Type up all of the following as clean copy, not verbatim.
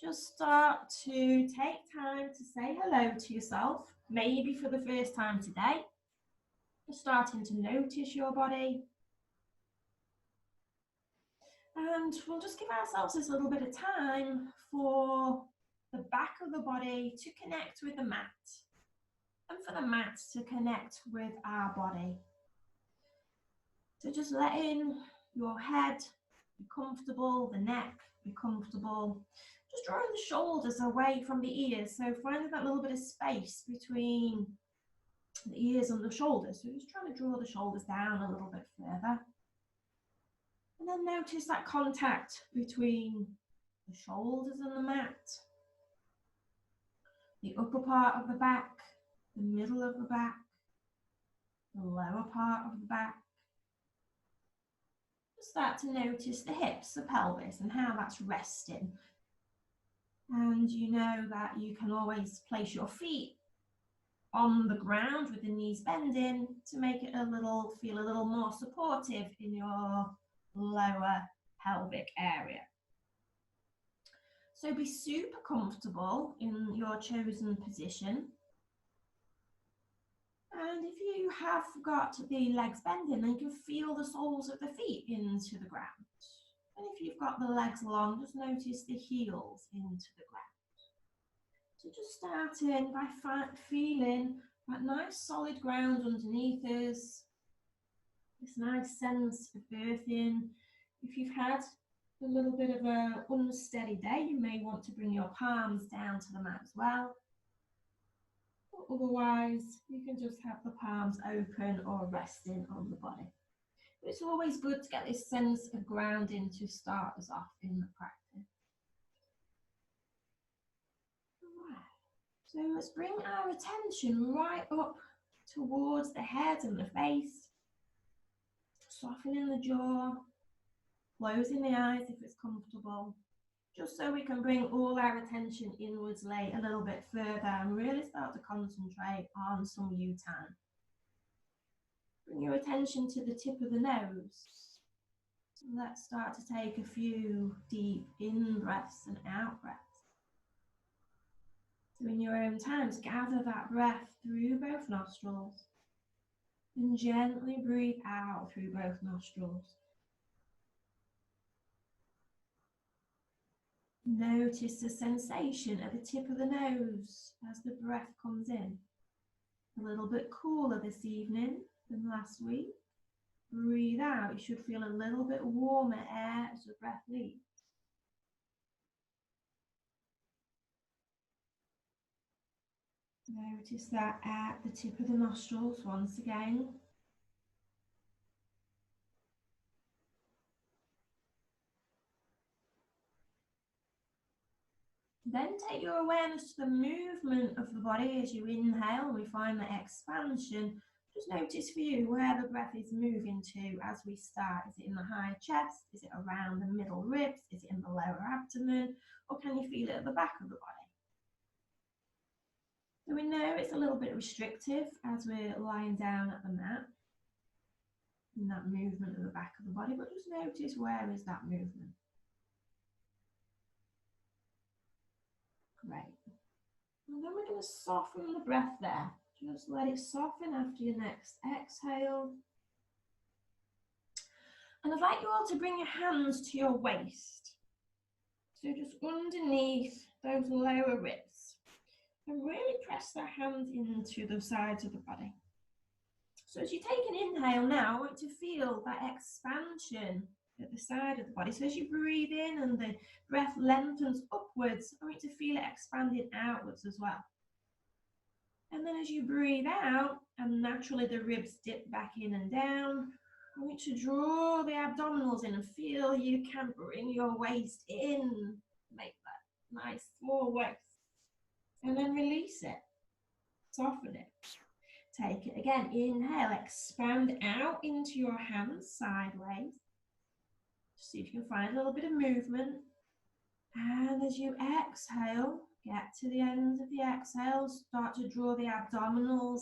Just start to take time to say hello to yourself, maybe for the first time today. Just starting to notice your body. And we'll just give ourselves this little bit of time for the back of the body to connect with the mat and for the mat to connect with our body. So just letting your head be comfortable, the neck be comfortable. Just drawing the shoulders away from the ears. So finding that little bit of space between the ears and the shoulders. So just trying to draw the shoulders down a little bit further. And then notice that contact between the shoulders and the mat. The upper part of the back, the middle of the back, the lower part of the back. Start to notice the hips, the pelvis, and how that's resting. And you know that you can always place your feet on the ground with the knees bending to make it feel a little more supportive in your lower pelvic area. So be super comfortable in your chosen position. And if you have got the legs bending, then you can feel the soles of the feet into the ground. And if you've got the legs long, just notice the heels into the ground. So just starting by feeling that nice solid ground underneath us, this nice sense of earthing. If you've had a little bit of an unsteady day, you may want to bring your palms down to the mat as well. But otherwise, you can just have the palms open or resting on the body. But it's always good to get this sense of grounding to start us off in the practice. So let's bring our attention right up towards the head and the face, softening the jaw, closing the eyes if it's comfortable, just so we can bring all our attention inwards a little bit further and really start to concentrate on some U-time. Bring your attention to the tip of the nose. Let's start to take a few deep in breaths and out breaths. So in your own time, gather that breath through both nostrils and gently breathe out through both nostrils. Notice the sensation at the tip of the nose as the breath comes in. A little bit cooler this evening than last week. Breathe out. You should feel a little bit warmer air as the breath leaves. Notice that at the tip of the nostrils once again. Then take your awareness to the movement of the body as you inhale. We find the expansion. Just notice for you where the breath is moving to as we start. Is it in the high chest? Is it around the middle ribs? Is it in the lower abdomen? Or can you feel it at the back of the body? So we know it's a little bit restrictive as we're lying down at the mat. In that movement at the back of the body, but just notice where is that movement. Great. And then we're going to soften the breath there. Just let it soften after your next exhale. And I'd like you all to bring your hands to your waist. So just underneath those lower ribs. And really press the hands into the sides of the body. So as you take an inhale now, I want you to feel that expansion at the side of the body. So as you breathe in and the breath lengthens upwards, I want you to feel it expanding outwards as well. And then as you breathe out, and naturally the ribs dip back in and down, I want you to draw the abdominals in and feel you can bring your waist in. Make that nice small waist. And then release it. Soften it. Take it again. Inhale, expand out into your hands sideways. See if you can find a little bit of movement. And as you exhale, get to the end of the exhale, start to draw the abdominals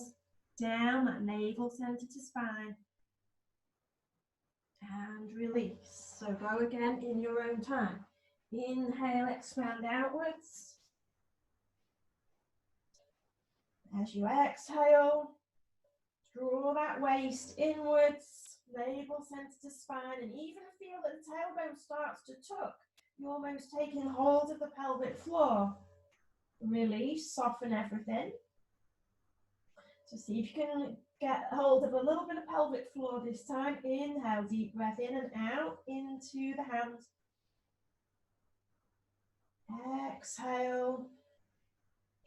down, that navel center to spine. And release. So go again in your own time. Inhale, expand outwards. As you exhale, draw that waist inwards, navel centre to spine, and even feel that the tailbone starts to tuck. You're almost taking hold of the pelvic floor. Release, soften everything. So see if you can get hold of a little bit of pelvic floor this time. Inhale, deep breath in and out into the hands. Exhale.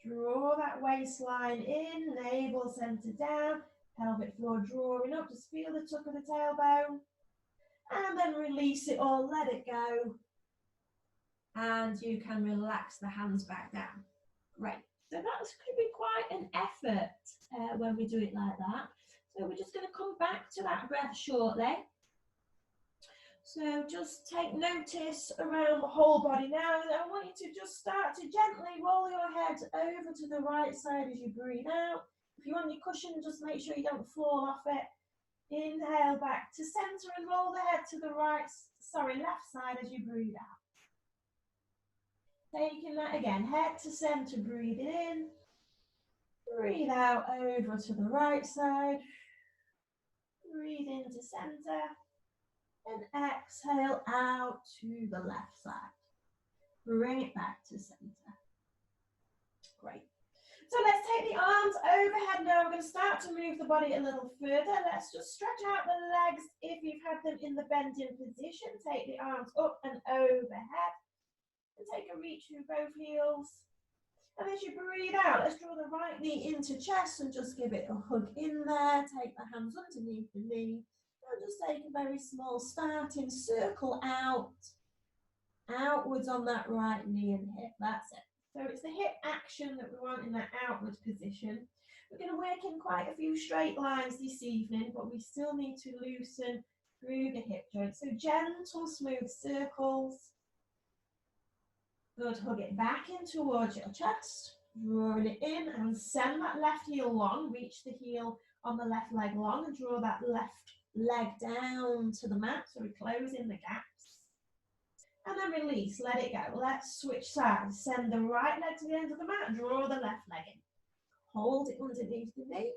Draw that waistline in, navel center down, pelvic floor drawing up. Just feel the tuck of the tailbone. And then release it all, let it go. And you can relax the hands back down. Great. So that's going to be quite an effort when we do it like that. So we're just going to come back to that breath shortly. So just take notice around the whole body now. And I want you to just start to gently roll your head over to the right side as you breathe out. If you're on your cushion, just make sure you don't fall off it. Inhale back to center and roll the head to the left side as you breathe out. Taking that again, head to center, breathing in. Breathe out over to the right side. Breathe into center. And exhale out to the left side. Bring it back to center. Great. So let's take the arms overhead now. We're going to start to move the body a little further. Let's just stretch out the legs if you've had them in the bending position. Take the arms up and overhead. And take a reach through both heels. And as you breathe out, let's draw the right knee into chest and just give it a hug in there. Take the hands underneath the knee. And just take a very small starting circle out. Outwards on that right knee and hip. That's it. So it's the hip action that we want in that outward position. We're going to work in quite a few straight lines this evening, but we still need to loosen through the hip joint. So gentle, smooth circles. Good, hug it back in towards your chest. Drawing it in and send that left heel long. Reach the heel on the left leg long and draw that left leg down to the mat. So we're closing the gaps. And then release, let it go. Let's switch sides. Send the right leg to the end of the mat, draw the left leg in. Hold it underneath the knee.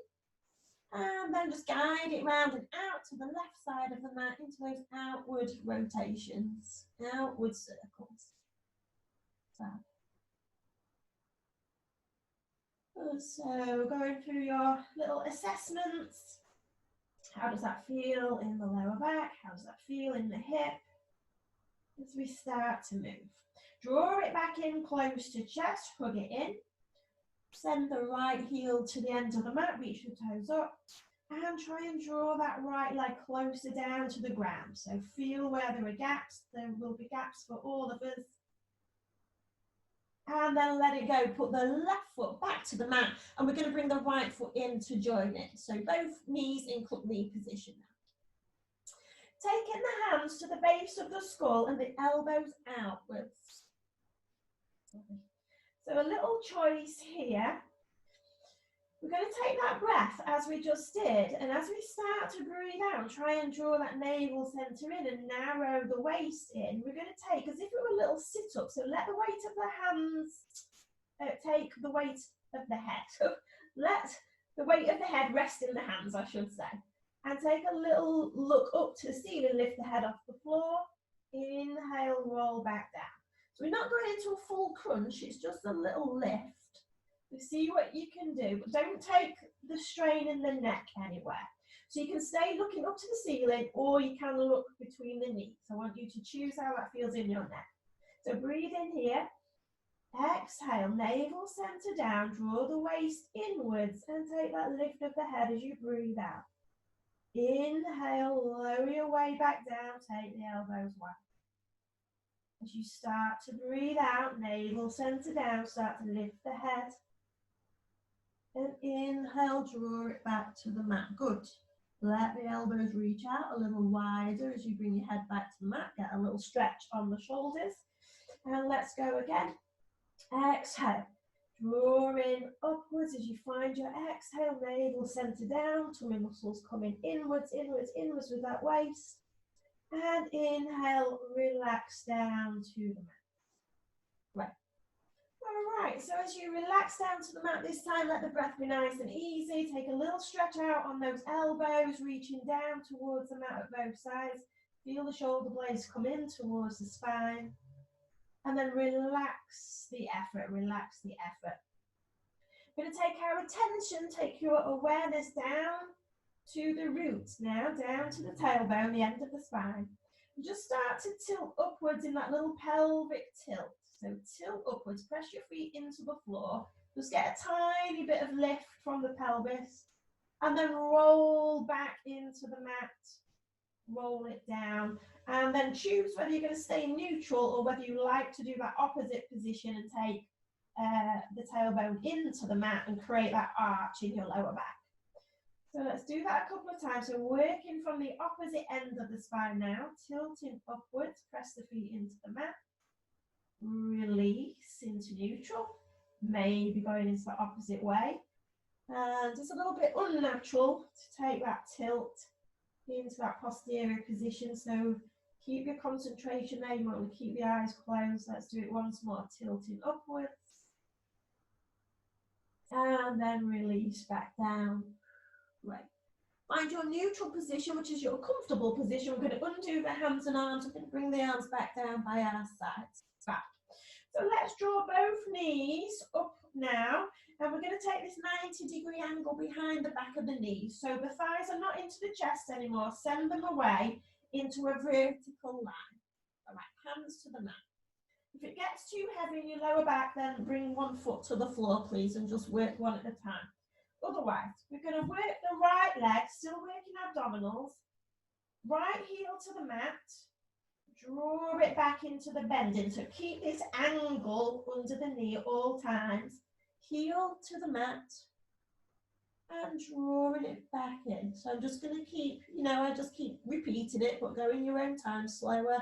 And then just guide it round and out to the left side of the mat into those outward rotations, outward circles. So going through your little assessments. How does that feel in the lower back? How does that feel in the hip? As we start to move. Draw it back in close to chest, hug it in. Send the right heel to the end of the mat, reach the toes up. And try and draw that right leg closer down to the ground. So feel where there are gaps. There will be gaps for all of us. And then let it go. Put the left foot back to the mat. And we're going to bring the right foot in to join it. So both knees in cup knee position now. Taking the hands to the base of the skull and the elbows outwards. So a little choice here. We're going to take that breath as we just did, and as we start to breathe out, try and draw that navel center in and narrow the waist in. We're going to take as if it were a little sit-up, so let the weight of the hands take the weight of the head. So let the weight of the head rest in the hands, I should say. And take a little look up to the ceiling, lift the head off the floor. Inhale, roll back down. So we're not going into a full crunch, it's just a little lift. See what you can do, but don't take the strain in the neck anywhere. So you can stay looking up to the ceiling, or you can look between the knees. I want you to choose how that feels in your neck. So breathe in here. Exhale, navel center down, draw the waist inwards and take that lift of the head as you breathe out. Inhale, lower your way back down, take the elbows wide. As you start to breathe out, navel center down, start to lift the head. And inhale, draw it back to the mat. Good. Let the elbows reach out a little wider as you bring your head back to the mat. Get a little stretch on the shoulders. And let's go again. Exhale. Drawing upwards as you find your exhale. Navel center down. Tummy muscles coming inwards, inwards, inwards with that waist. And inhale, relax down to the mat. Right. All right, so as you relax down to the mat this time, let the breath be nice and easy. Take a little stretch out on those elbows, reaching down towards the mat at both sides. Feel the shoulder blades come in towards the spine. And then relax the effort, relax the effort. We're going to take our attention, take your awareness down to the roots now, down to the tailbone, the end of the spine. And just start to tilt upwards in that little pelvic tilt. So tilt upwards, press your feet into the floor. Just get a tiny bit of lift from the pelvis. And then roll back into the mat. Roll it down. And then choose whether you're going to stay neutral or whether you like to do that opposite position and take the tailbone into the mat and create that arch in your lower back. So let's do that a couple of times. So working from the opposite end of the spine now, tilting upwards, press the feet into the mat, release into neutral, maybe going into the opposite way. And it's a little bit unnatural to take that tilt into that posterior position. So keep your concentration there. You want to keep the eyes closed. Let's do it once more, tilting upwards. And then release back down. Right. Find your neutral position, which is your comfortable position. We're going to undo the hands and arms. We're going to bring the arms back down by our sides. Back. So let's draw both knees up now. And we're going to take this 90-degree angle behind the back of the knees. So the thighs are not into the chest anymore. Send them away into a vertical line. All right, hands to the mat. If it gets too heavy in your lower back, then bring one foot to the floor, please, and just work one at a time. Otherwise, we're going to work the right leg, still working abdominals. Right heel to the mat. Draw it back into the bending. So keep this angle under the knee at all times. Heel to the mat. And drawing it back in. So I'm just going to keep, I just keep repeating it, but go in your own time, slower.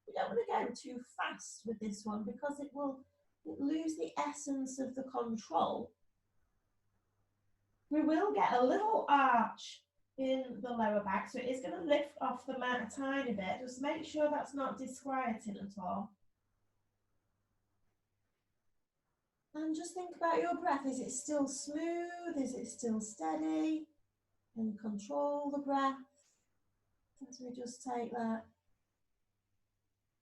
We don't want to go too fast with this one because it will lose the essence of the control. We will get a little arch in the lower back, so it is going to lift off the mat a tiny bit. Just make sure that's not disquieting at all. And just think about your breath. Is it still smooth? Is it still steady? And control the breath as we just take that.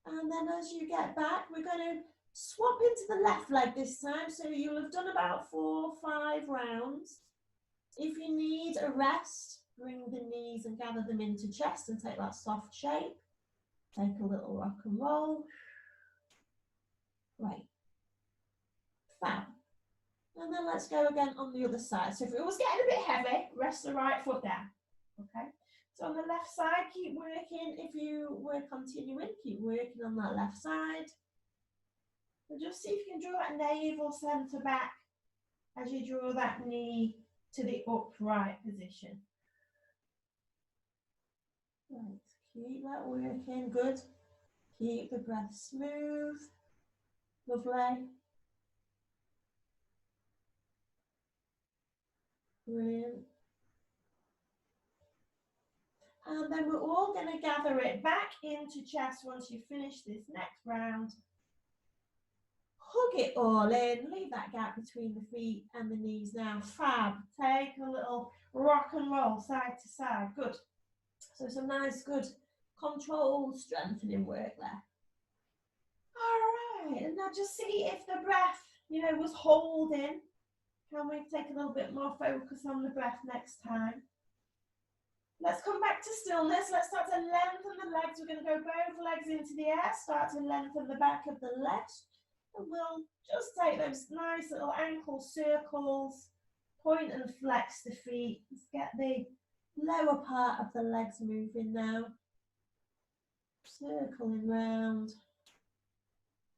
And then as you get back, we're going to swap into the left leg this time. So you'll have done about 4 or 5 rounds. If you need a rest, bring the knees and gather them into chest and take that soft shape. Take a little rock and roll. Great. Fab. And then let's go again on the other side. So if it was getting a bit heavy, rest the right foot down. Okay. So on the left side, keep working. If you were continuing, keep working on that left side. And just see if you can draw that navel center back as you draw that knee to the upright position. Right, keep that working, good. Keep the breath smooth, lovely. Brilliant. And then we're all going to gather it back into chest once you finish this next round. Hug it all in, leave that gap between the feet and the knees now. Fab. Take a little rock and roll side to side. Good. So some nice, good controlled strengthening work there. All right, and now just see if the breath, was holding. Can we take a little bit more focus on the breath next time? Let's come back to stillness. Let's start to lengthen the legs. We're going to go both legs into the air. Start to lengthen the back of the legs. And we'll just take those nice little ankle circles. Point and flex the feet. Let's get the lower part of the legs moving now. Circling round.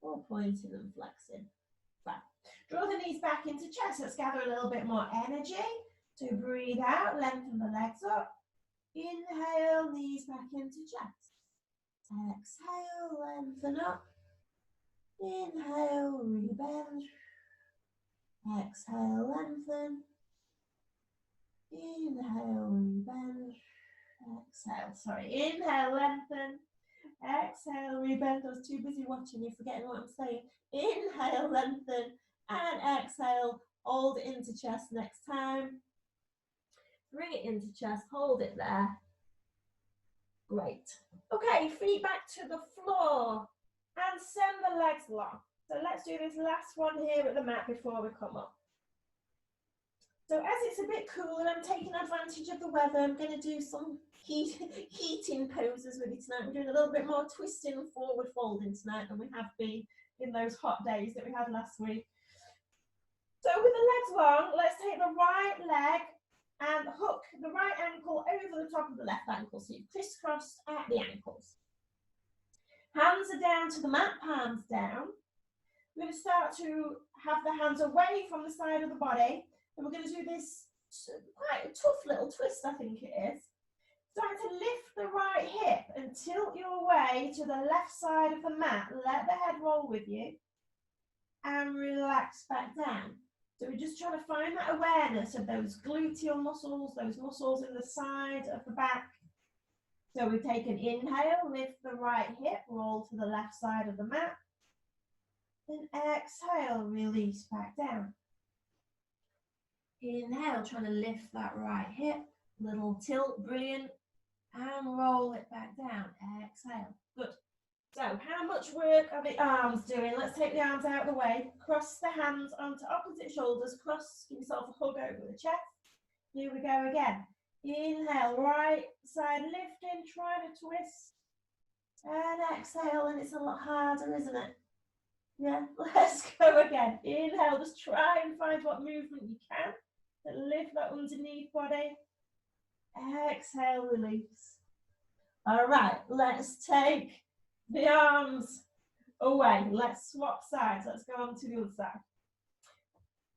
Or pointing and flexing. Back. Draw the knees back into chest. Let's gather a little bit more energy. So breathe out, lengthen the legs up. Inhale, knees back into chest. Exhale, lengthen up. Inhale, rebend. Exhale, lengthen. Inhale, rebend. Exhale, sorry. Inhale, lengthen. Exhale, rebend. I was too busy watching you, forgetting what I'm saying. Inhale. inhale, lengthen, and exhale, hold it into chest next time. Bring it into chest, hold it there. Great. Okay, feet back to the floor and send the legs long. So let's do this last one here at the mat before we come up. So as it's a bit cooler, I'm taking advantage of the weather. I'm going to do some heating poses with you tonight. I'm doing a little bit more twisting and forward folding tonight than we have been in those hot days that we had last week. So with the legs long, let's take the right leg and hook the right ankle over the top of the left ankle. So you've crisscrossed at the ankles. Hands are down to the mat, palms down. We're going to start to have the hands away from the side of the body. And we're going to do this quite a tough little twist, I think it is. Start to lift the right hip and tilt your way to the left side of the mat. Let the head roll with you and relax back down. So we're just trying to find that awareness of those gluteal muscles, those muscles in the side of the back. So we take an inhale, lift the right hip, roll to the left side of the mat. Then exhale, release back down. Inhale, trying to lift that right hip, little tilt, brilliant, and roll it back down. Exhale, good. So how much work are the arms doing? Let's take the arms out of the way. Cross the hands onto opposite shoulders. Cross, give yourself a hug over the chest. Here we go again. Inhale, right side lifting, try to twist. And exhale, and it's a lot harder, isn't it? Yeah, let's go again. Inhale, just try and find what movement you can. Lift that underneath body. Exhale, release. All right, let's take the arms away. Let's swap sides. Let's go on to the other side.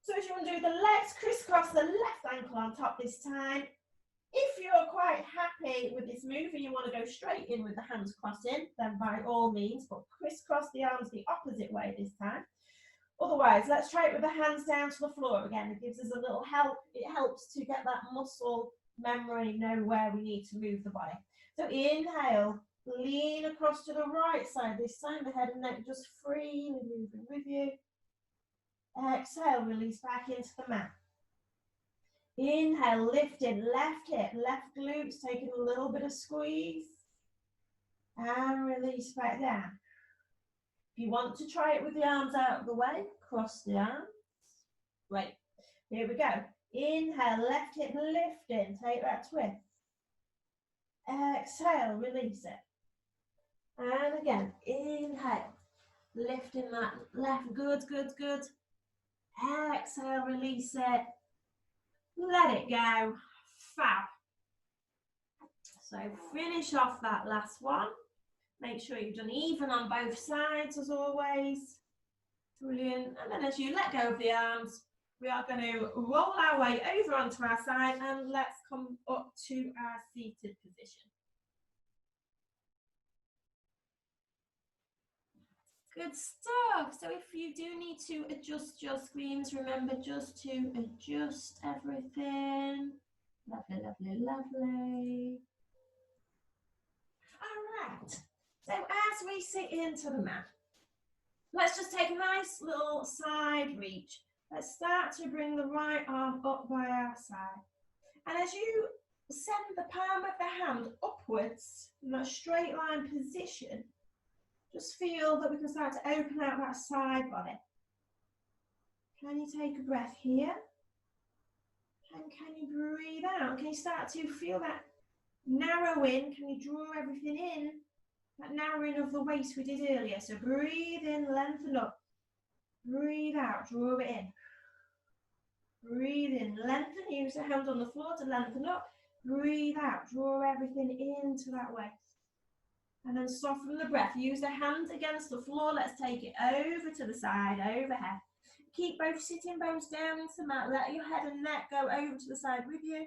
So as you want to do the legs, crisscross the left ankle on top this time. If you're quite happy with this move and you want to go straight in with the hands crossing, then by all means, but crisscross the arms the opposite way this time. Otherwise, let's try it with the hands down to the floor again. It gives us a little help. It helps to get that muscle memory, know where we need to move the body. So inhale, lean across to the right side. This time the head and neck just freely moving with you. Exhale, release back into the mat. Inhale, lifting, left hip, left glutes, taking a little bit of squeeze. And release back down. If you want to try it with the arms out of the way, cross the arms. Great. Here we go. Inhale, left hip lifting, take that twist. Exhale, release it. And again, inhale, lifting that left, good, good, good. Exhale, release it. Let it go. Fab. So finish off that last one. Make sure you've done even on both sides as always. Brilliant. And then as you let go of the arms, we are going to roll our way over onto our side and let's come up to our seated position. Good stuff. So if you do need to adjust your screens, remember just to adjust everything. Lovely, lovely, lovely. All right. So as we sit into the mat, let's just take a nice little side reach. Let's start to bring the right arm up by our side. And as you send the palm of the hand upwards in that straight line position, just feel that we can start to open out that side body. Can you take a breath here? And can you breathe out? Can you start to feel that narrowing? Can you draw everything in? That narrowing of the waist we did earlier. So breathe in, lengthen up. Breathe out, draw it in. Breathe in, lengthen. Use the hands on the floor to lengthen up. Breathe out, draw everything into that waist. And then soften the breath. Use the hands against the floor. Let's take it over to the side, overhead. Keep both sitting bones down into the mat. Let your head and neck go over to the side with you.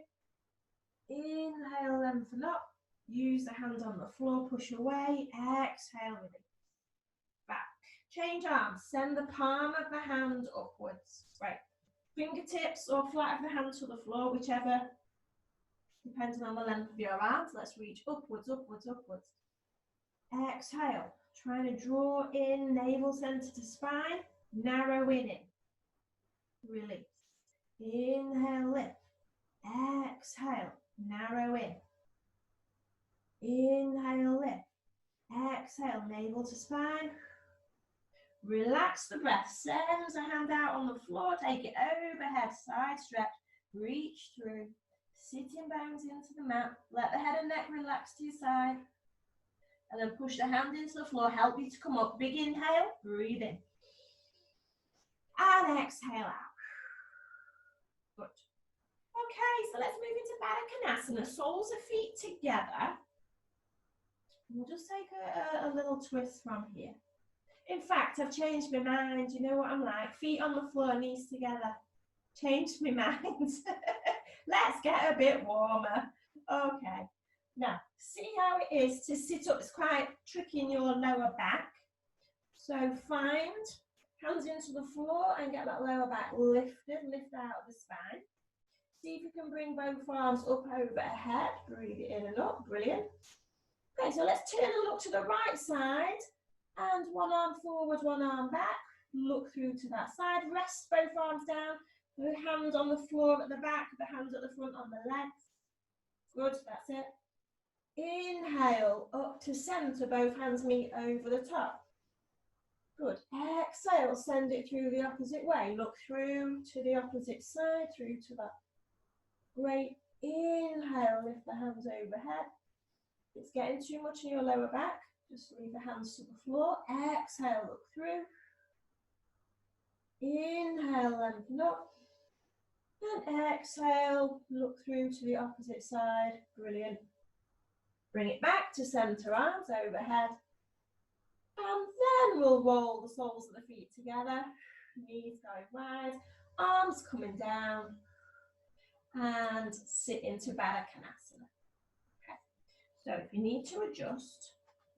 Inhale, lengthen up. Use the hands on the floor, push away. Exhale, release. Back. Change arms. Send the palm of the hand upwards. Right. Fingertips or flat of the hand to the floor, whichever, depending on the length of your arms. Let's reach upwards, upwards, upwards. Exhale. Trying to draw in navel center to spine. narrowing in. Release. Inhale, lift. Exhale, narrow in. Inhale, lift. Exhale, navel to spine. Relax the breath. Send the hand out on the floor. Take it overhead, side stretch. Reach through. Sitting bones into the mat. Let the head and neck relax to your side. And then push the hand into the floor. Help you to come up. Big inhale. Breathe in. And exhale out. Good. Okay, so let's move into Baddha Konasana. Soles of feet together. We'll just take a little twist from here. In fact, I've changed my mind. You know what I'm like? Feet on the floor, knees together. Changed my mind. Let's get a bit warmer. Okay. Now, see how it is to sit up. It's quite tricky in your lower back. So find hands into the floor and get that lower back lifted. Lift out of the spine. See if you can bring both arms up overhead. Breathe it in and up. Brilliant. Okay, so let's turn and look to the right side. And one arm forward, one arm back. Look through to that side. Rest both arms down. The hands on the floor at the back. The hands at the front on the legs. Good, that's it. Inhale, up to centre. Both hands meet over the top. Good. Exhale, send it through the opposite way. Look through to the opposite side, through to that. Great. Inhale, lift the hands overhead. It's getting too much in your lower back. Just leave the hands to the floor. Exhale, look through. Inhale, lengthen up. And exhale, look through to the opposite side. Brilliant. Bring it back to centre, arms overhead. And then we'll roll the soles of the feet together. Knees going wide. Arms coming down. And sit into Baddha Konasana. Okay. So if you need to adjust,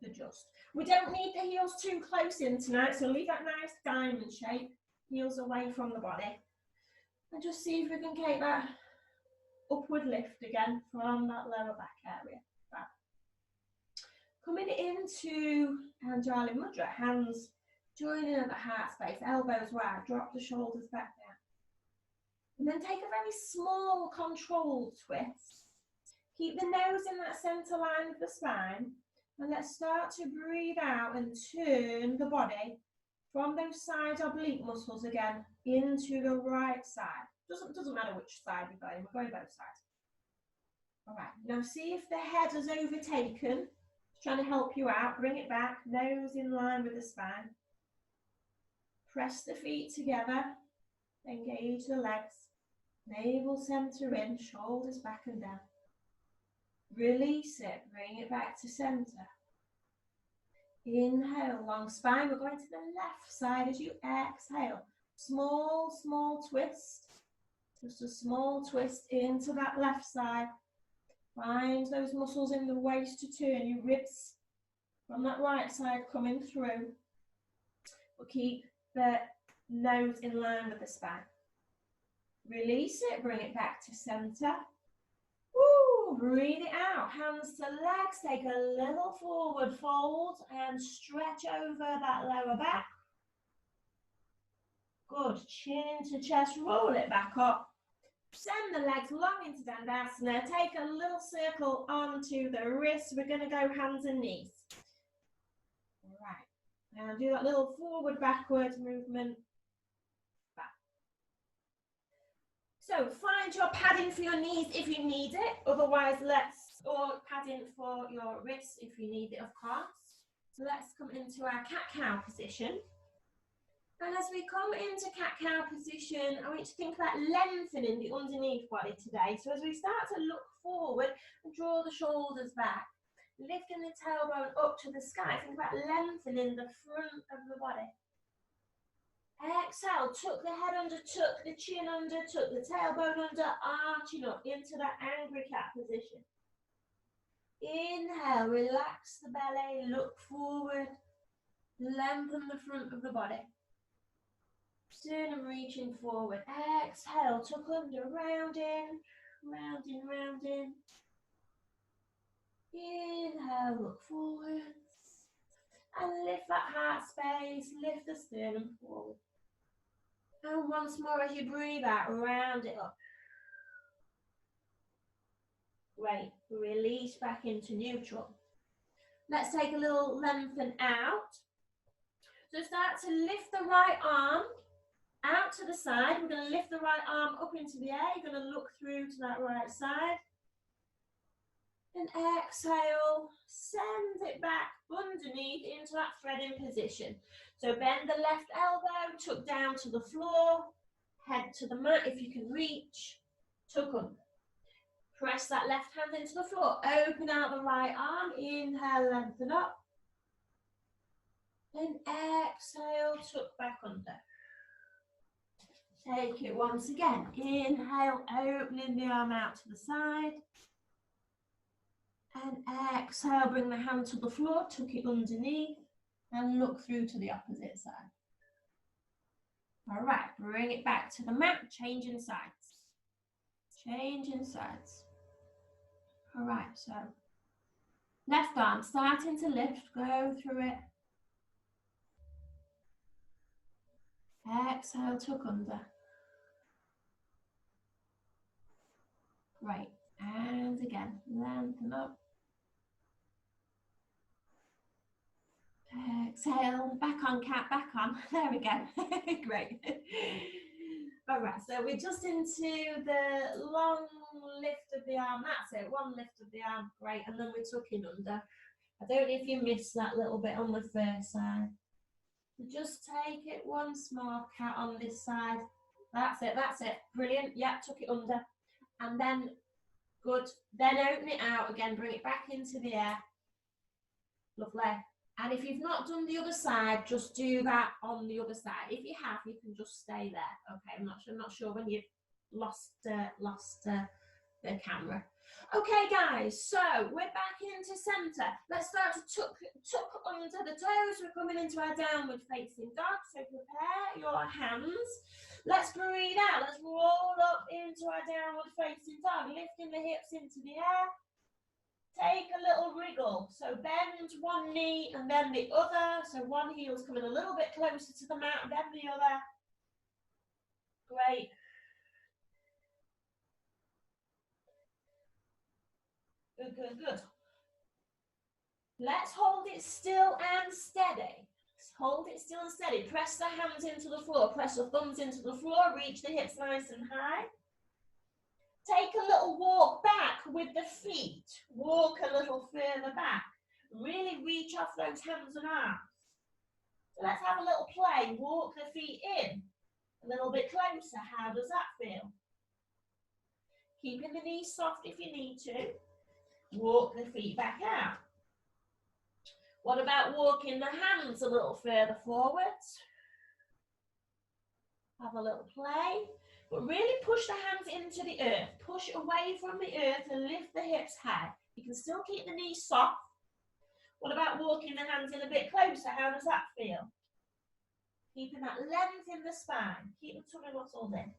adjust. We don't need the heels too close in tonight, so leave that nice diamond shape. Heels away from the body. And just see if we can take that upward lift again from that lower back area. Back. Coming into Anjali Mudra, hands joining at the heart space, elbows wide, drop the shoulders back down. And then take a very small controlled twist. Keep the nose in that centre line of the spine. And let's start to breathe out and turn the body from those side oblique muscles again into the right side. Doesn't matter which side you're going, we're going both sides. All right, now see if the head has overtaken. It's trying to help you out. Bring it back, nose in line with the spine. Press the feet together. Engage the legs. Navel centre in, shoulders back and down. Release it, bring it back to centre. Inhale, long spine. We're going to the left side as you exhale. Small, small twist. Just a small twist into that left side. Find those muscles in the waist to turn your ribs from that right side coming through. We'll keep the nose in line with the spine. Release it, bring it back to centre. Woo, breathe it out. Hands to legs, take a little forward fold and stretch over that lower back. Good, chin into chest, roll it back up. Send the legs long into Dandasana. Take a little circle onto the wrists. We're going to go hands and knees. All right, now do that little forward, backward movement. So find your padding for your knees if you need it, otherwise or padding for your wrists if you need it, of course. So let's come into our cat-cow position. And as we come into cat-cow position, I want you to think about lengthening the underneath body today. So as we start to look forward and draw the shoulders back, lifting the tailbone up to the sky, think about lengthening the front of the body. Exhale, tuck the head under, tuck the chin under, tuck the tailbone under, arching up into that angry cat position. Inhale, relax the belly, look forward, lengthen the front of the body. Sternum reaching forward. Exhale, tuck under, rounding, rounding, rounding. Inhale, look forward. And lift that heart space, lift the sternum forward. And once more as you breathe out, round it up. Great. Release back into neutral. Let's take a little lengthen out. So start to lift the right arm out to the side. We're going to lift the right arm up into the air. You're going to look through to that right side. And exhale, send it back underneath into that threading position. So bend the left elbow, tuck down to the floor, head to the mat if you can reach, tuck under. Press that left hand into the floor, open out the right arm, inhale, lengthen up. Then exhale, tuck back under. Take it once again. Inhale, opening the arm out to the side. And exhale, bring the hand to the floor, tuck it underneath, and look through to the opposite side. All right, bring it back to the mat, changing sides. Changing sides. All right, so left arm starting to lift, go through it. Exhale, tuck under. Great, and again, lengthen up. Exhale, back on cat, back on. There we go. Great. All right, so we're just into the long lift of the arm. That's it, one lift of the arm. Great, and then we're tucking under. I don't know if you missed that little bit on the first side. Just take it once more, cat on this side. That's it, that's it. Brilliant. Yeah, tuck it under. And then, good. Then open it out again, bring it back into the air. Lovely. And if you've not done the other side, just do that on the other side. If you have, you can just stay there. Okay, I'm not sure when you've lost the camera. Okay, guys, so we're back into center. Let's start to tuck under the toes. We're coming into our downward facing dog. So prepare your hands. Let's breathe out. Let's roll up into our downward facing dog, lifting the hips into the air. Take a little wriggle. So bend one knee and then the other. So one heel's coming a little bit closer to the mat, then the other. Great. Good, good, good. Let's hold it still and steady. Hold it still and steady. Press the hands into the floor. Press the thumbs into the floor. Reach the hips nice and high. Take a little walk back with the feet. Walk a little further back. Really reach off those hands and arms. So let's have a little play. Walk the feet in. A little bit closer. How does that feel? Keeping the knees soft if you need to. Walk the feet back out. What about walking the hands a little further forwards? Have a little play. But really push the hands into the earth. Push away from the earth and lift the hips high. You can still keep the knees soft. What about walking the hands in a bit closer? How does that feel? Keeping that length in the spine. Keep the tummy muscles in.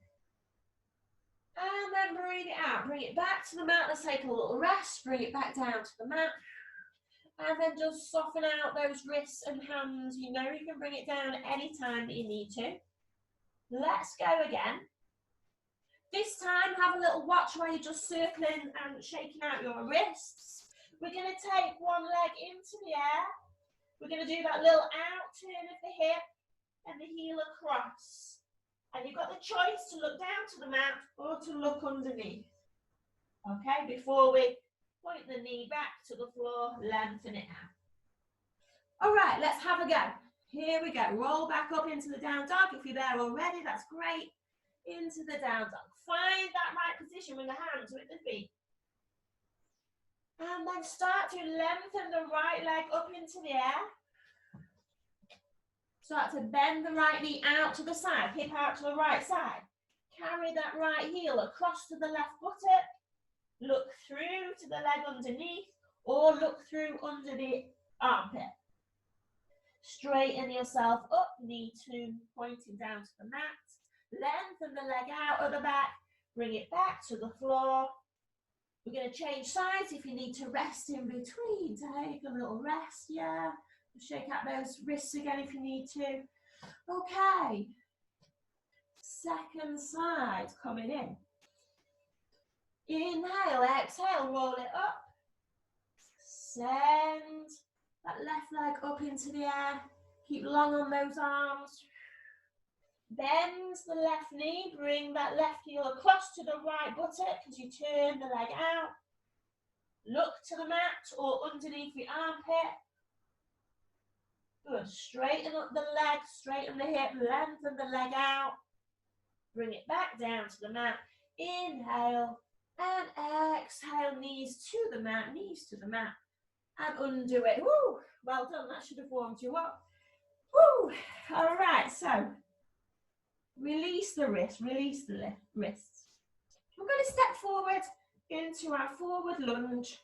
And then breathe it out. Bring it back to the mat. Let's take a little rest. Bring it back down to the mat. And then just soften out those wrists and hands. You know you can bring it down at any time that you need to. Let's go again. This time, have a little watch where you're just circling and shaking out your wrists. We're going to take one leg into the air. We're going to do that little out turn of the hip and the heel across. And you've got the choice to look down to the mat or to look underneath. Okay, before we point the knee back to the floor, lengthen it out. All right, let's have a go. Here we go. Roll back up into the down dog. If you're there already, that's great. Into the down dog. Find that right position with the hands, with the feet. And then start to lengthen the right leg up into the air. Start to bend the right knee out to the side, hip out to the right side. Carry that right heel across to the left buttock. Look through to the leg underneath or look through under the armpit. Straighten yourself up, knee to pointing down to the mat. Lengthen the leg out at the back. Bring it back to the floor. We're going to change sides if you need to rest in between. Take a little rest, yeah. Shake out those wrists again if you need to. Okay. second side coming in. Inhale, exhale, roll it up. Send that left leg up into the air. Keep long on those arms. Bend the left knee, bring that left heel across to the right buttock as you turn the leg out. Look to the mat or underneath the armpit. Good, straighten up the leg, straighten the hip, lengthen the leg out. Bring it back down to the mat. Inhale and exhale, knees to the mat, and undo it. Woo, well done, that should have warmed you up. Woo, all right, so release the wrist, release the wrists. We're going to step forward into our forward lunge,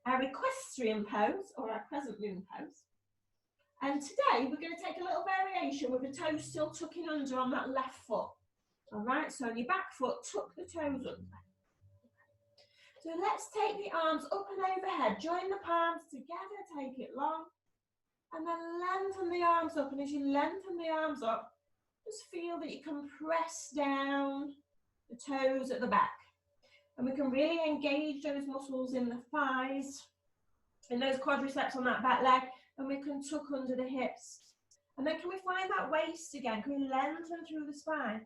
our equestrian pose or our crescent moon pose. And today we're going to take a little variation with the toes still tucking under on that left foot. All right, so on your back foot, tuck the toes under. So let's take the arms up and overhead, join the palms together, take it long, and then lengthen the arms up. And as you lengthen the arms up, just feel that you can press down the toes at the back. And we can really engage those muscles in the thighs, in those quadriceps on that back leg, and we can tuck under the hips. And then can we find that waist again? Can we lengthen through the spine?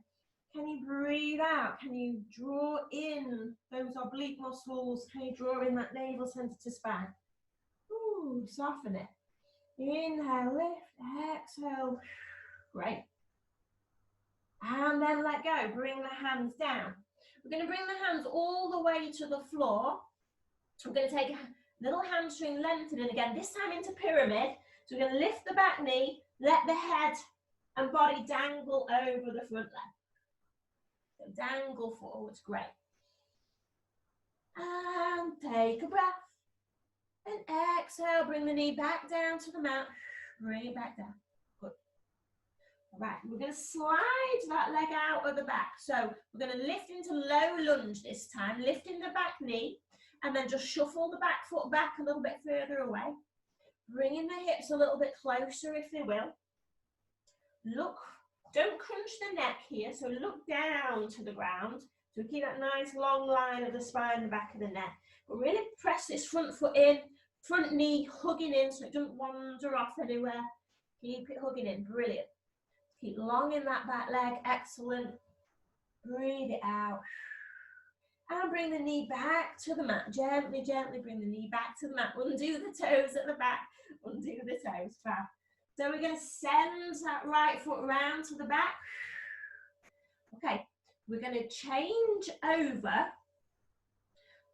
Can you breathe out? Can you draw in those oblique muscles? Can you draw in that navel center to spine? Ooh, soften it. Inhale, lift, exhale. Great. And then let go. Bring the hands down. We're going to bring the hands all the way to the floor. We're going to take a little hamstring lengthening again, this time into pyramid. So we're going to lift the back knee, let the head and body dangle over the front leg. So dangle forwards, great. And take a breath. And exhale, bring the knee back down to the mat. Bring it back down. Good. All right, we're going to slide that leg out of the back. So we're going to lift into low lunge this time, lifting the back knee, and then just shuffle the back foot back a little bit further away. Bringing the hips a little bit closer if they will. Look, don't crunch the neck here, so look down to the ground. So keep that nice long line of the spine, the back of the neck. But really press this front foot in, front knee hugging in so it doesn't wander off anywhere. Keep it hugging in, brilliant. Keep long in that back leg, excellent. Breathe it out. And bring the knee back to the mat. Gently, gently bring the knee back to the mat. Undo the toes at the back. Undo the toes. Fab. So we're going to send that right foot round to the back. Okay, we're going to change over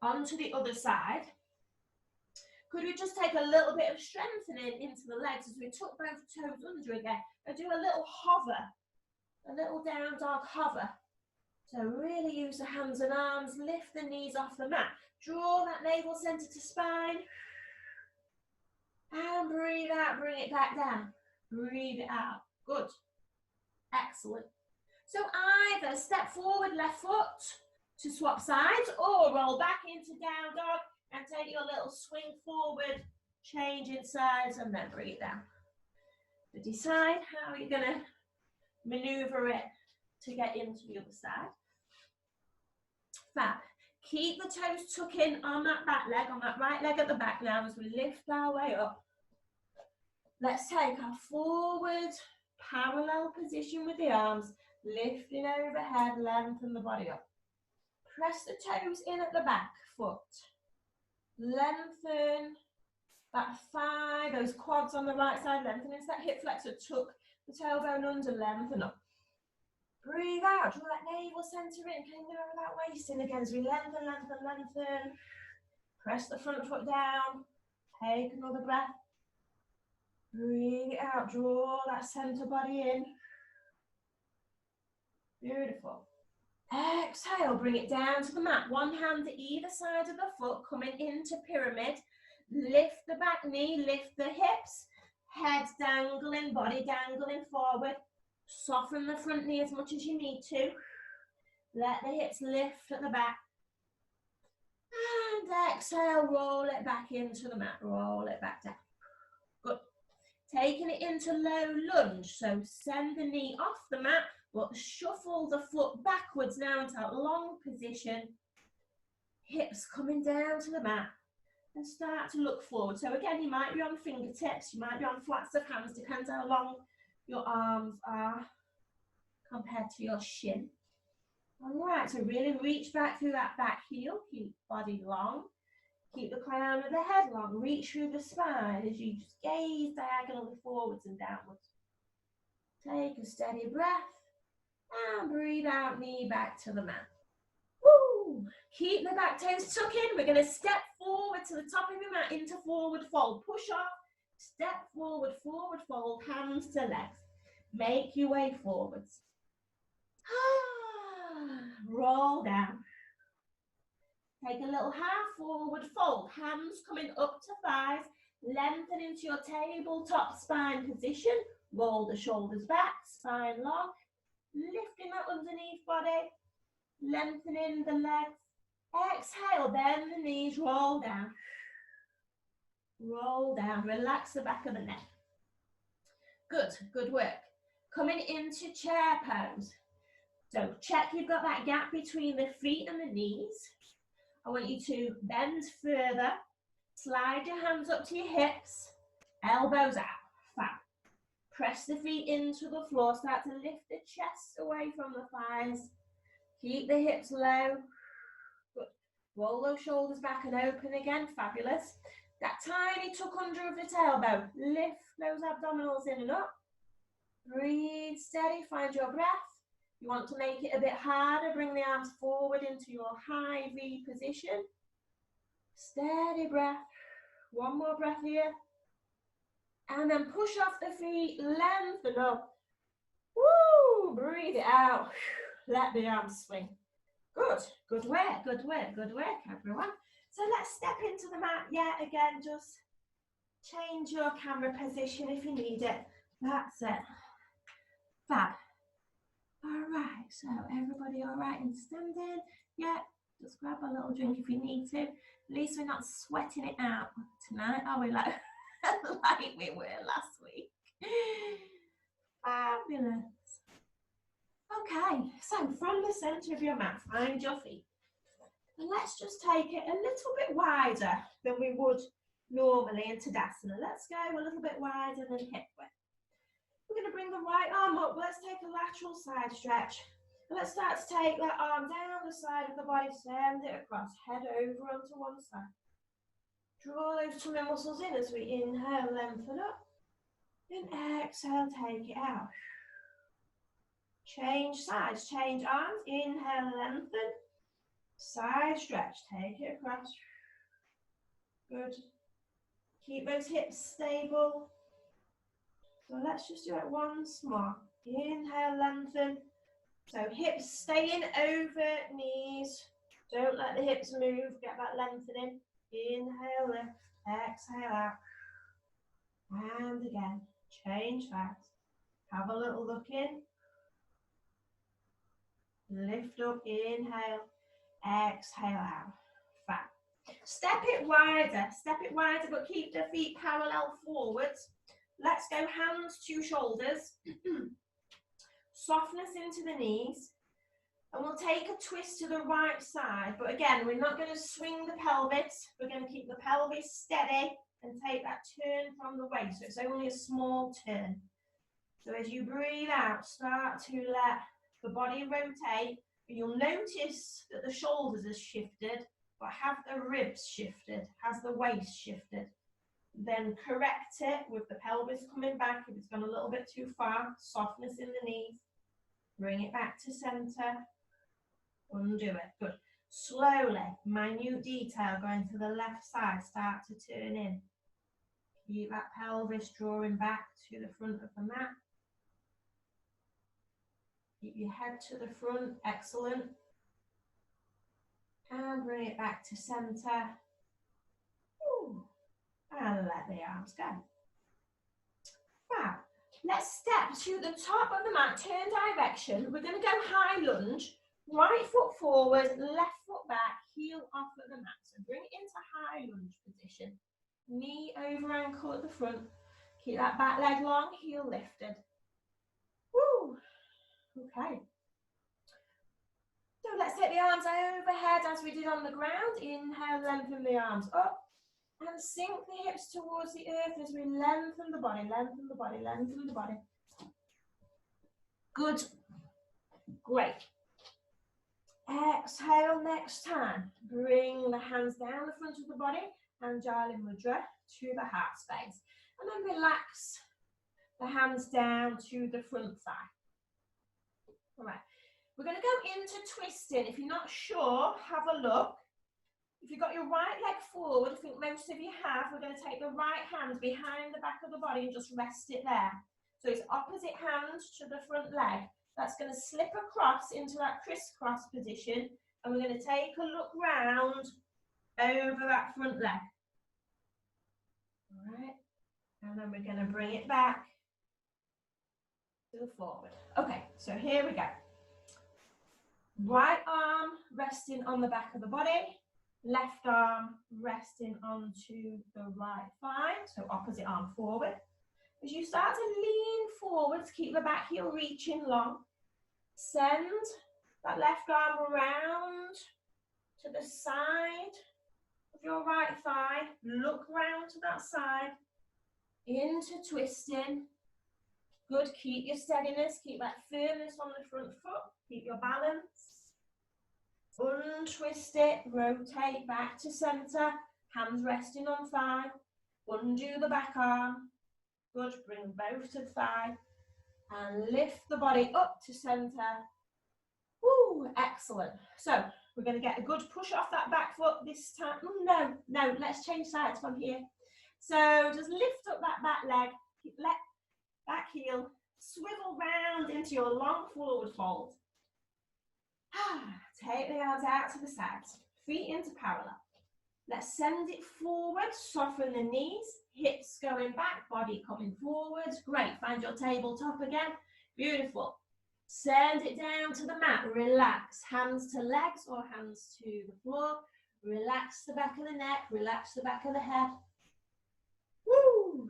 onto the other side. Could we just take a little bit of strengthening into the legs as we tuck both toes under again and do a little hover, a little down dog hover. So really use the hands and arms, lift the knees off the mat. Draw that navel center to spine. And breathe out, bring it back down. Breathe it out. Good. Excellent. So either step forward left foot to swap sides or roll back into down dog and take your little swing forward, change in sides and then bring it down. So decide how you're going to maneuver it to get into the other side. Fab. Keep the toes tucked in on that back leg, on that right leg at the back now as we lift our way up. Let's take our forward parallel position with the arms, lifting overhead, lengthen the body up. Press the toes in at the back foot. Lengthen that thigh, those quads on the right side, lengthen into that hip flexor, tuck the tailbone under, lengthen up. Breathe out, draw that navel center in, can you over that waist in again as we lengthen, lengthen, lengthen. Press the front foot down, take another breath. Breathe it out, draw that center body in. Beautiful. Exhale, bring it down to the mat. One hand to either side of the foot, coming into pyramid. Lift the back knee, lift the hips. Head dangling, body dangling forward. Soften the front knee as much as you need to. Let the hips lift at the back. And exhale, roll it back into the mat. Roll it back down. Good. Taking it into low lunge. So send the knee off the mat. But shuffle the foot backwards now into that long position. Hips coming down to the mat. And start to look forward. So again, you might be on fingertips, you might be on flats of hands, depends how long your arms are compared to your shin. All right, so really reach back through that back heel, keep body long, keep the crown of the head long, reach through the spine as you just gaze diagonally forwards and downwards. Take a steady breath and breathe out, knee back to the mat. Woo! Keep the back toes tucked in. We're going to step forward to the top of your mat into forward fold. Push off, step forward, forward fold, hands to legs. Make your way forwards. Roll down. Take a little half forward fold. Hands coming up to thighs. Lengthen into your tabletop spine position. Roll the shoulders back, spine long. Lifting that underneath body. Lengthening the legs. Exhale, bend the knees, roll down. Roll down, relax the back of the neck. Good, good work. Coming into chair pose. So check you've got that gap between the feet and the knees. I want you to bend further. Slide your hands up to your hips. Elbows out. Fab. Press the feet into the floor. Start to lift the chest away from the thighs. Keep the hips low. Good. Roll those shoulders back and open again. Fabulous. That tiny tuck under of the tailbone. Lift those abdominals in and up. Breathe steady. Find your breath. You want to make it a bit harder. Bring the arms forward into your high V position. Steady breath. One more breath here. And then push off the feet. Lengthen up. Woo! Breathe it out. Let the arms swing. Good. Good work. Good work. Good work, everyone. So let's step into the mat yet again. Just change your camera position if you need it. That's it. Fab. All right. So everybody all right in standing? Yeah. Just grab a little drink if you need to. At least we're not sweating it out tonight, are we? Like we were last week. Fabulous. Okay, so from the centre of your mat, find your feet. And let's just take it a little bit wider than we would normally in Tadasana. Let's go a little bit wider than hip width. We're going to bring the right arm up. Let's take a lateral side stretch. And let's start to take that arm down the side of the body, send it across, head over onto one side. Draw those tummy muscles in as we inhale, lengthen up. And exhale, take it out. Change sides, change arms. Inhale, lengthen. Side stretch, take it across. Good. Keep those hips stable. So let's just do it once more. Inhale, lengthen. So hips staying over knees. Don't let the hips move. Get that lengthening. Inhale, lift. Exhale out. And again. Change sides. Have a little look in. Lift up, inhale, exhale out. Fab. Step it wider, but keep the feet parallel forwards. Let's go hands to shoulders. Softness into the knees. And we'll take a twist to the right side. But again, we're not going to swing the pelvis. We're going to keep the pelvis steady and take that turn from the waist. So it's only a small turn. So as you breathe out, start to let the body rotate. You'll notice that the shoulders are shifted, but have the ribs shifted? Has the waist shifted? Then correct it with the pelvis coming back. If it's gone a little bit too far, softness in the knees. Bring it back to center. Undo it. Good. Slowly, minute detail going to the left side. Start to turn in. Keep that pelvis drawing back to the front of the mat. Keep your head to the front. Excellent. And bring it back to center. Ooh. And let the arms go. Wow. Let's step to the top of the mat, turn direction. We're going to go high lunge. Right foot forward, left foot back, heel off at the mat. So bring it into high lunge position. Knee over ankle at the front. Keep that back leg long, heel lifted. Woo. Okay. So let's take the arms overhead as we did on the ground. Inhale, lengthen the arms up. And sink the hips towards the earth as we lengthen the body, lengthen the body, lengthen the body. Good. Great. Exhale next time. Bring the hands down the front of the body, Anjali Mudra to the heart space. And then relax the hands down to the front thigh. All right. We're going to go into twisting. If you're not sure, have a look. If you've got your right leg forward, I think most of you have, we're going to take the right hand behind the back of the body and just rest it there. So it's opposite hand to the front leg. That's going to slip across into that crisscross position, and we're going to take a look round over that front leg. All right, and then we're going to bring it back to the forward. Okay, so here we go. Right arm resting on the back of the body. Left arm resting onto the right thigh, so opposite arm forward. As you start to lean forwards, keep the back heel reaching long. Send that left arm around to the side of your right thigh. Look round to that side. Into twisting. Good, keep your steadiness, keep that firmness on the front foot. Keep your balance. Untwist it, rotate back to center, hands resting on thigh. Undo the back arm. Good, bring both to thigh. And lift the body up to center. Woo, excellent. So we're going to get a good push off that back foot this time. No, let's change sides from here. So just lift up that back leg, let back heel swivel round into your long forward fold. Take the arms out to the sides, feet into parallel. Let's send it forward, soften the knees, hips going back, body coming forwards. Great, find your tabletop again. Beautiful. Send it down to the mat, relax. Hands to legs or hands to the floor. Relax the back of the neck, relax the back of the head. Woo!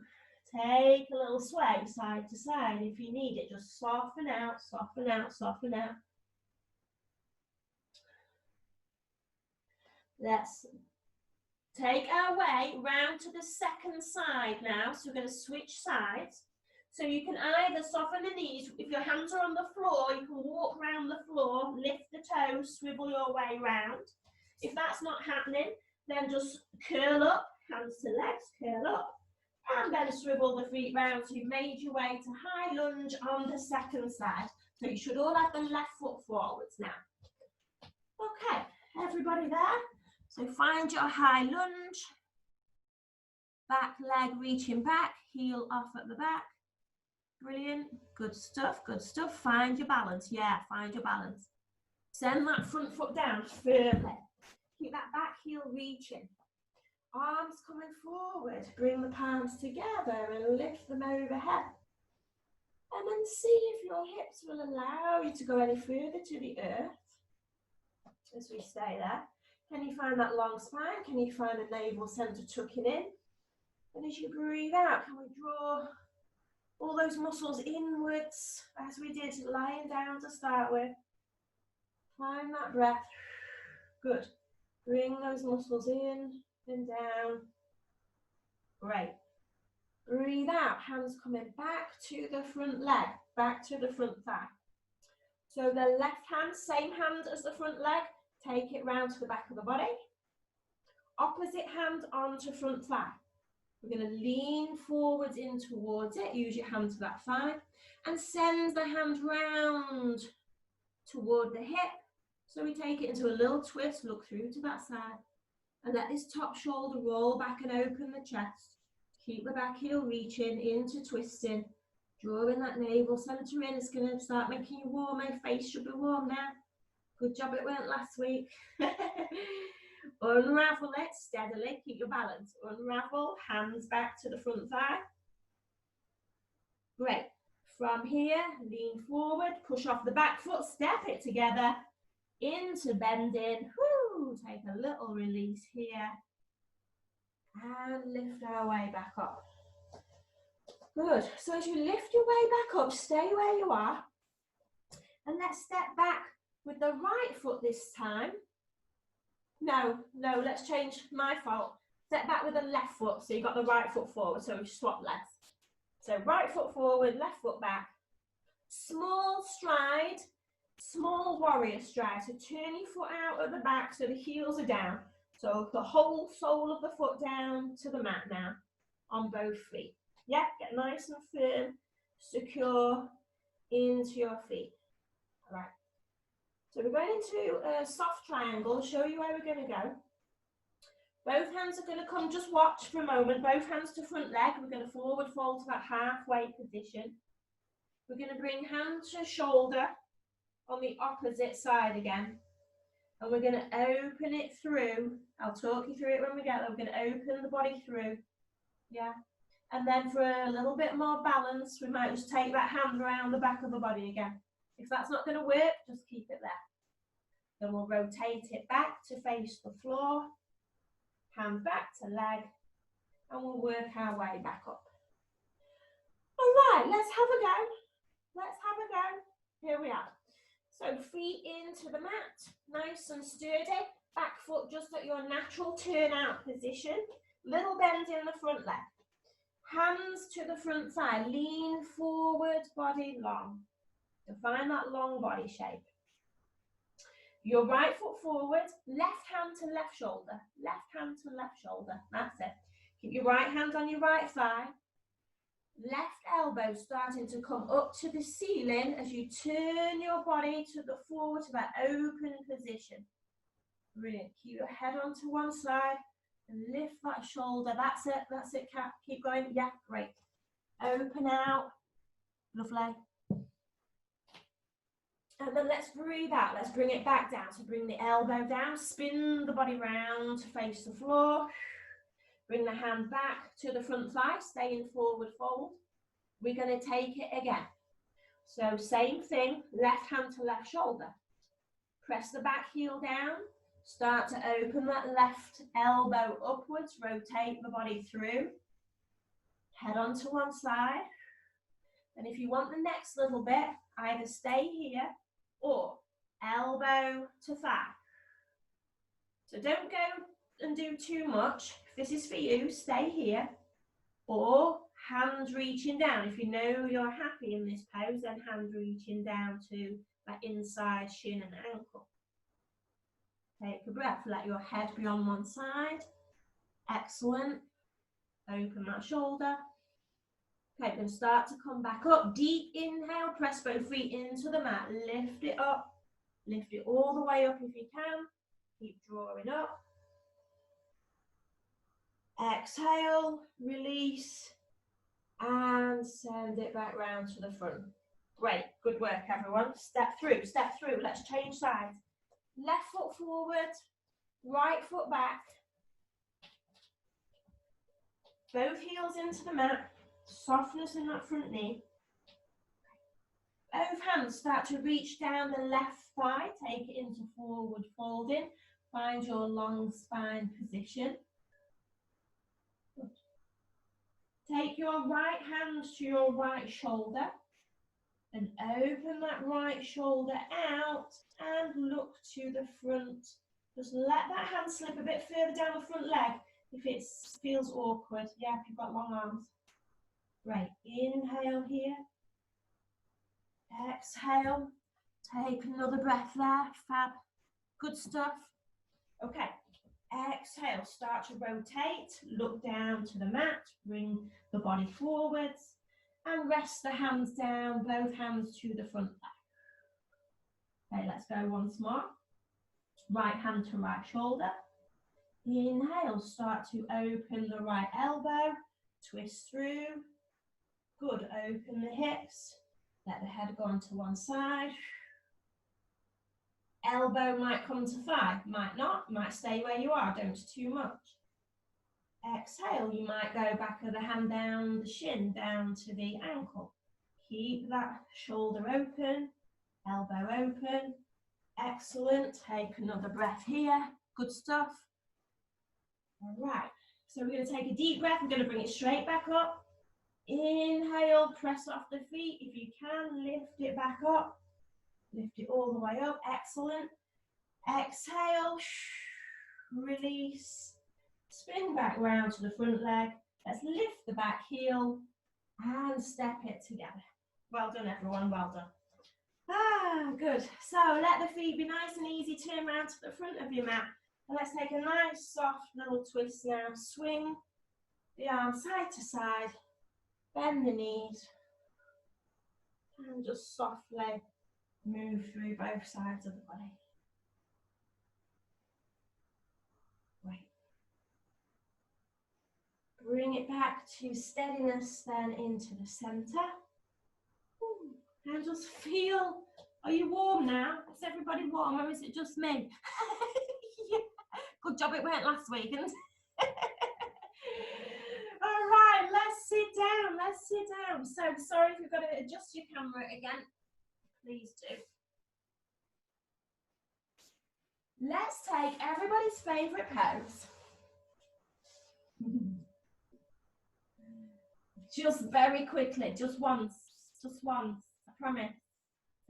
Take a little sway side to side if you need it. Just soften out, soften out, soften out. Let's take our way round to the second side now. So we're going to switch sides. So you can either soften the knees. If your hands are on the floor, you can walk around the floor, lift the toes, swivel your way round. If that's not happening, then just curl up, hands to legs, curl up, and then swivel the feet round. So you've made your way to high lunge on the second side. So you should all have the left foot forwards now. Okay, everybody there? So find your high lunge, back leg reaching back, heel off at the back. Brilliant, good stuff, good stuff. Find your balance, yeah, find your balance. Send that front foot down firmly. Keep that back heel reaching. Arms coming forward, bring the palms together and lift them overhead. And then see if your hips will allow you to go any further to the earth. As we stay there. Can you find that long spine? Can you find the navel center tucking in? And as you breathe out, can we draw all those muscles inwards as we did lying down to start with? Find that breath. Good. Bring those muscles in and down. Great. Breathe out. Hands coming back to the front leg, back to the front thigh. So the left hand, same hand as the front leg. Take it round to the back of the body. Opposite hand onto front thigh. We're going to lean forwards in towards it. Use your hand to that thigh. And send the hand round toward the hip. So we take it into a little twist. Look through to that side. And let this top shoulder roll back and open the chest. Keep the back heel reaching into twisting. Drawing that navel center in. It's going to start making you warm. My face should be warm now. Good job it went last week. Unravel it steadily. Keep your balance. Unravel, hands back to the front thigh. Great. From here, lean forward, push off the back foot, step it together into bending. Woo, take a little release here. And lift our way back up. Good. So as you lift your way back up, stay where you are. And let's step back with the right foot this time. No, let's change, my fault. Step back with the left foot, so you've got the right foot forward, so we've swapped legs. So right foot forward, left foot back. Small stride, small warrior stride. So turn your foot out at the back so the heels are down. So the whole sole of the foot down to the mat now on both feet. Yeah, get nice and firm, secure into your feet. All right. So we're going into a soft triangle. I'll show you where we're going to go. Both hands are going to come, just watch for a moment. Both hands to front leg. We're going to forward fold to that halfway position. We're going to bring hand to shoulder on the opposite side again. And we're going to open it through. I'll talk you through it when we get there. We're going to open the body through. Yeah. And then for a little bit more balance, we might just take that hand around the back of the body again. If that's not going to work, just keep it there. Then we'll rotate it back to face the floor. Hand back to leg. And we'll work our way back up. All right, let's have a go. Let's have a go. Here we are. So feet into the mat, nice and sturdy. Back foot just at your natural turnout position. Little bend in the front leg. Hands to the front side. Lean forward, body long. To find that long body shape. Your right foot forward, left hand to left shoulder. Left hand to left shoulder. That's it. Keep your right hand on your right thigh. Left elbow starting to come up to the ceiling as you turn your body to the forward to that open position. Brilliant. Keep your head onto one side and lift that shoulder. That's it, Kat. Keep going. Yeah, great. Open out. Lovely. And then let's breathe out. Let's bring it back down. So bring the elbow down, spin the body round to face the floor. Bring the hand back to the front thigh, stay in forward fold. We're going to take it again. So same thing, left hand to left shoulder. Press the back heel down. Start to open that left elbow upwards. Rotate the body through. Head onto one side. And if you want the next little bit, either stay here or elbow to thigh. So don't go and do too much. If this is for you, stay here. Or hands reaching down. If you know you're happy in this pose, then hand reaching down to that inside shin and ankle. Take a breath. Let your head be on one side. Excellent. Open that shoulder. Okay, then start to come back up. Deep inhale, press both feet into the mat. Lift it up. Lift it all the way up if you can. Keep drawing up. Exhale, release, and send it back round to the front. Great, good work everyone. Step through, let's change sides. Left foot forward, right foot back. Both heels into the mat, softness in that front knee. Both hands start to reach down the left thigh, take it into forward folding. Find your long spine position. Take your right hand to your right shoulder and open that right shoulder out and look to the front. Just let that hand slip a bit further down the front leg if it feels awkward. Yeah, if you've got long arms. Great. Inhale here. Exhale. Take another breath there. Fab. Good stuff. Okay. Exhale, start to rotate, look down to the mat, bring the body forwards, and rest the hands down, both hands to the front leg. Okay, let's go once more. Right hand to right shoulder. Inhale, start to open the right elbow, twist through. Good, open the hips, let the head go onto one side. Elbow might come to thigh, might not, might stay where you are, don't too much. Exhale, you might go back of the hand down the shin, down to the ankle. Keep that shoulder open, elbow open. Excellent, take another breath here, good stuff. All right, so we're going to take a deep breath, we're going to bring it straight back up. Inhale, press off the feet, if you can, lift it back up. Lift it all the way up. Excellent. Exhale. Release. Spin back round to the front leg. Let's lift the back heel and step it together. Well done, everyone. Well done. Ah, good. So let the feet be nice and easy. Turn around to the front of your mat. And let's take a nice, soft little twist now. Swing the arms side to side. Bend the knees. And just softly move through both sides of the body. Right. Bring it back to steadiness then into the center. And just feel, are you warm now? Is everybody warm or is it just me? Yeah. Good job it weren't last week. And all right, let's sit down. Let's sit down. So sorry if you've got to adjust your camera again. Please do. Let's take everybody's favourite pose. Just very quickly, just once, I promise,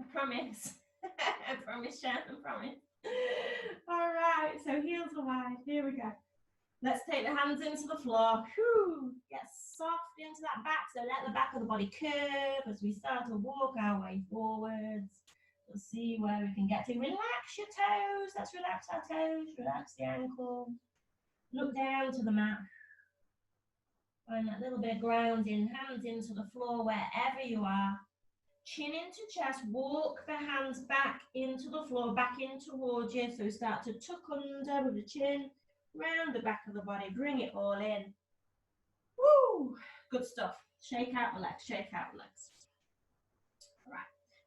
I promise, I promise, Sharon, I promise. All right, so heels are wide, here we go. Let's take the hands into the floor. Whew. Get soft into that back, so let the back of the body curve as we start to walk our way forwards. We'll see where we can get to. Relax your toes, let's relax our toes, relax the ankle. Look down to the mat. Find that little bit of grounding, hands into the floor wherever you are. Chin into chest, walk the hands back into the floor, back in towards you. So we start to tuck under with the chin, round the back of the body, bring it all in. Woo! Good stuff. Shake out the legs, shake out the legs. All right.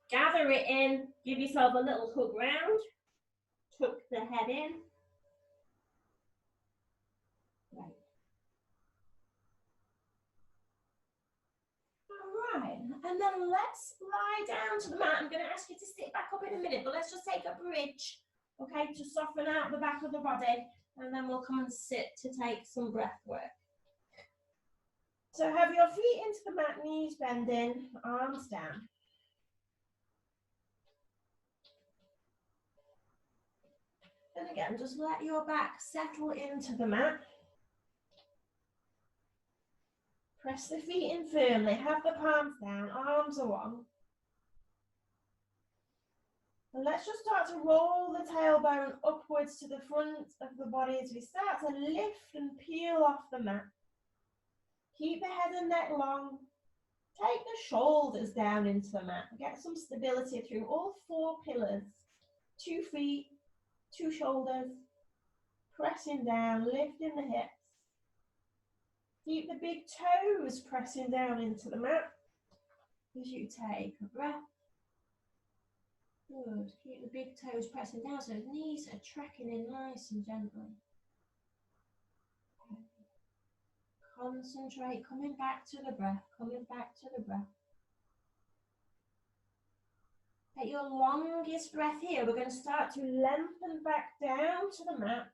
Gather it in, give yourself a little hug round, tuck the head in. Right. Right, and then let's lie down to the mat. I'm going to ask you to sit back up in a minute, but let's just take a bridge, okay, to soften out the back of the body, and then we'll come and sit to take some breath work. So have your feet into the mat, knees bending, arms down. And again, just let your back settle into the mat. Press the feet in firmly, have the palms down, arms are on. And let's just start to roll the tailbone upwards to the front of the body as we start to lift and peel off the mat. Keep the head and neck long. Take the shoulders down into the mat. Get some stability through all four pillars. 2 feet, 2 shoulders. Pressing down, lifting the hips. Keep the big toes pressing down into the mat as you take a breath. Good. Keep the big toes pressing down so the knees are tracking in nice and gently. Concentrate, coming back to the breath, coming back to the breath. Take your longest breath here. We're going to start to lengthen back down to the mat.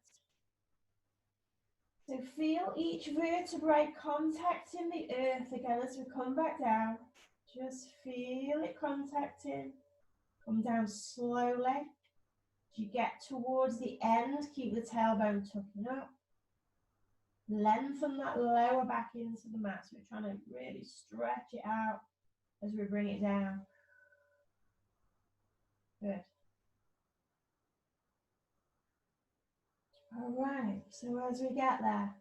So feel each vertebrae contacting the earth again as we come back down. Just feel it contacting. Come down slowly. As you get towards the end, keep the tailbone tucking up. Lengthen that lower back into the mat. So we're trying to really stretch it out as we bring it down. Good. All right, so as we get there,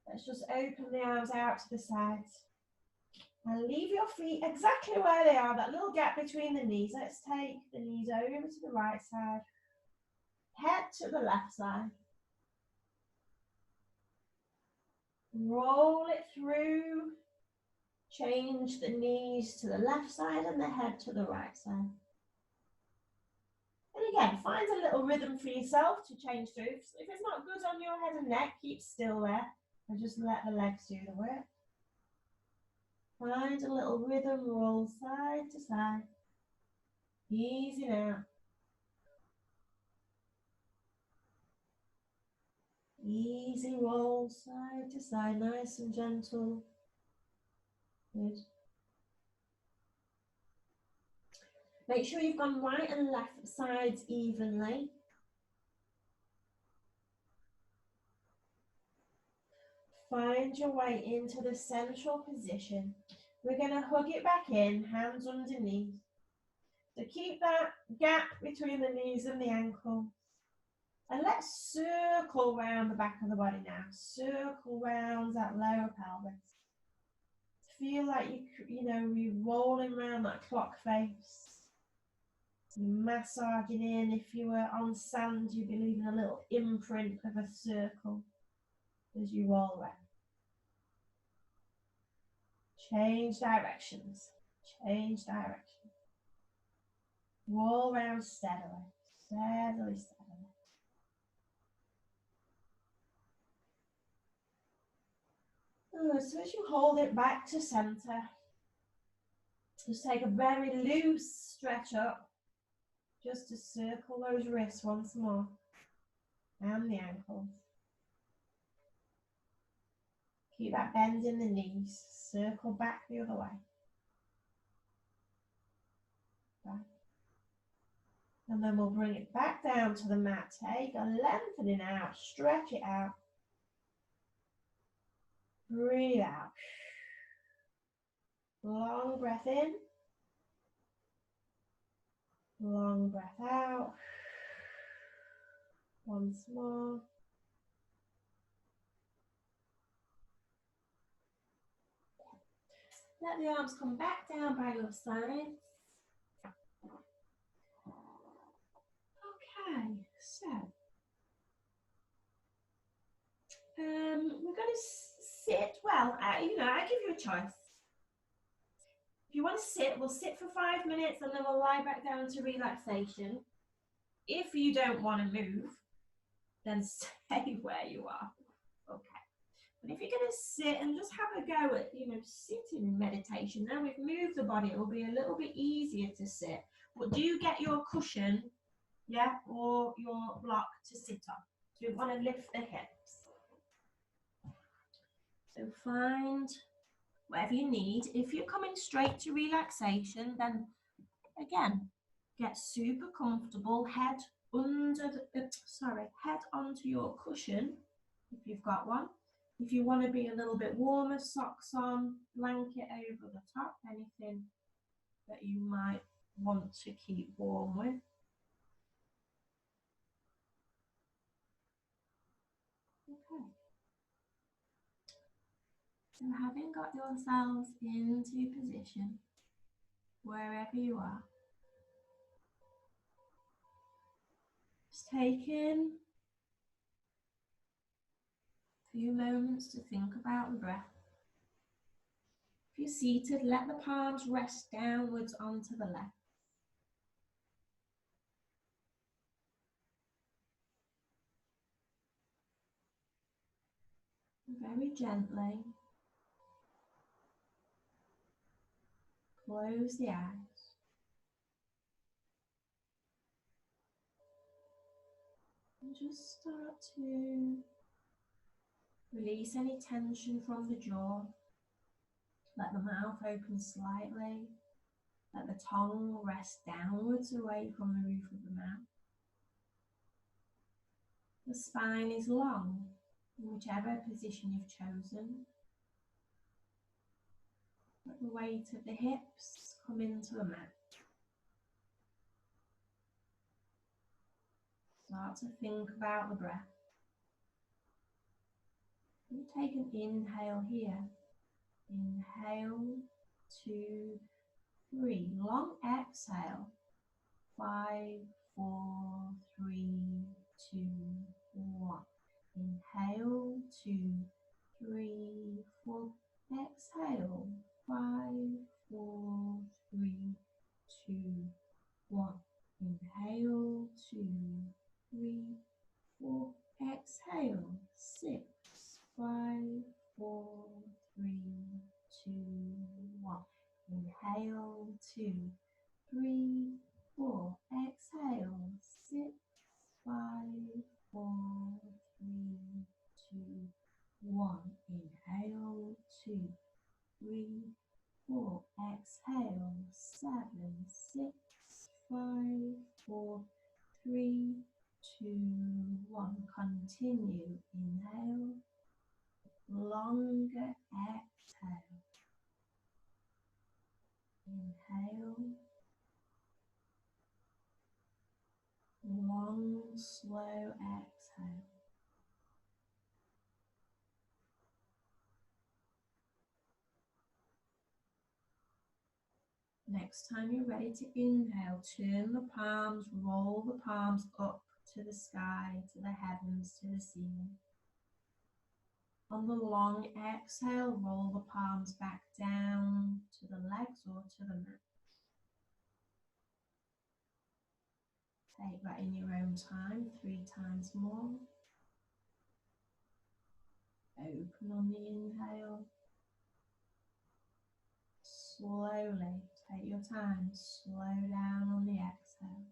let's just open the arms out to the sides. And leave your feet exactly where they are, that little gap between the knees. Let's take the knees over to the right side, head to the left side. Roll it through, change the knees to the left side and the head to the right side. And again, find a little rhythm for yourself to change through. If it's not good on your head and neck, keep still there and just let the legs do the work. Find a little rhythm, roll side to side. Easy now. Easy roll side to side, nice and gentle. Good. Make sure you've gone right and left sides evenly. Find your way into the central position. We're going to hug it back in, hands underneath. So keep that gap between the knees and the ankles. And let's circle round the back of the body now. Circle round that lower pelvis. Feel like you're rolling around that clock face. You're massaging in. If you were on sand, you'd be leaving a little imprint of a circle as you roll around. Change directions. Change direction. Roll around steadily. Steadily, steadily. Good. So as you hold it back to center, just take a very loose stretch up, just to circle those wrists once more, and the ankles. Keep that bend in the knees, circle back the other way. Back. And then we'll bring it back down to the mat. Take a lengthening out, stretch it out. Breathe out. Long breath in. Long breath out. Once more. Let the arms come back down by your sides. Okay, so we're going to sit. Well, I give you a choice. If you want to sit, we'll sit for 5 minutes and then we'll lie back down to relaxation. If you don't want to move, then stay where you are. Okay. But if you're going to sit and just have a go at, sitting in meditation, now we've moved the body, it will be a little bit easier to sit. But do get your cushion, or your block to sit on. So you want to lift the hips. So find whatever you need. If you're coming straight to relaxation, then again, get super comfortable, head onto your cushion, if you've got one. If you want to be a little bit warmer, socks on, blanket over the top, anything that you might want to keep warm with. Okay. So having got yourselves into position, wherever you are, just take in a few moments to think about the breath. If you're seated, let the palms rest downwards onto the left. Very gently close the eyes. And just start to release any tension from the jaw. Let the mouth open slightly. Let the tongue rest downwards away from the roof of the mouth. The spine is long, in whichever position you've chosen. Let the weight of the hips come into the mat. Start to think about the breath. And take an inhale here. Inhale, 2, 3. Long exhale. 5, 4, 3, 2, 1. Inhale, 2, 3, 4. Exhale, 5, 4, 3, 2, 1. Inhale, 2, 3, 4. Exhale, 6, 5, 4, 3, 2, 1. Inhale, 2, 3, 4. Exhale, 6, 5, 4, 3, 2, 1. Inhale, 2, 3, 4. Exhale, 7, 6, 4, 3, 2, 1. Continue. Inhale. Longer exhale. Inhale. Long, slow exhale. Next time you're ready to inhale, turn the palms, roll the palms up to the sky, to the heavens, to the ceiling. On the long exhale, roll the palms back down to the legs or to the mat. Take that in your own time, 3 times more. Open on the inhale. Slowly, take your time, slow down on the exhale.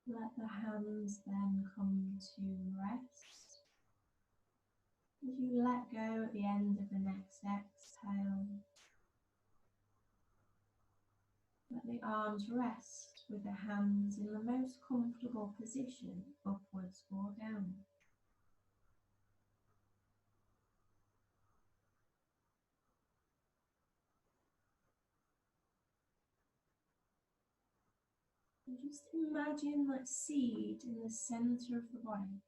Let the hands then come to rest. As you let go at the end of the next exhale, let the arms rest with the hands in the most comfortable position, upwards or down. And just imagine that seed in the center of the body.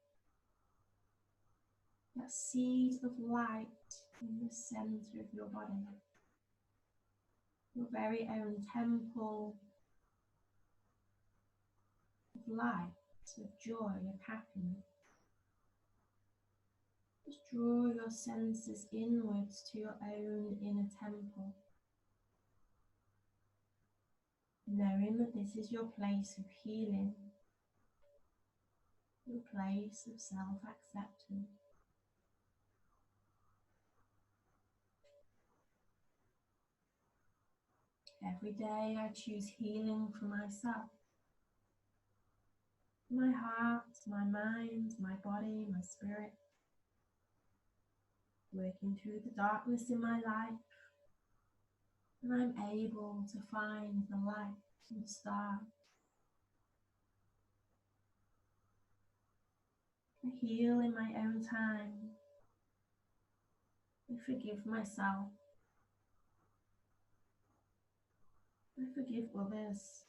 That seed of light in the center of your body. Your very own temple of light, of joy, of happiness. Just draw your senses inwards to your own inner temple, knowing that this is your place of healing, your place of self-acceptance. Every day I choose healing for myself, my heart, my mind, my body, my spirit, working through the darkness in my life, and I'm able to find the light and the star. I heal in my own time. I forgive myself. I forgive others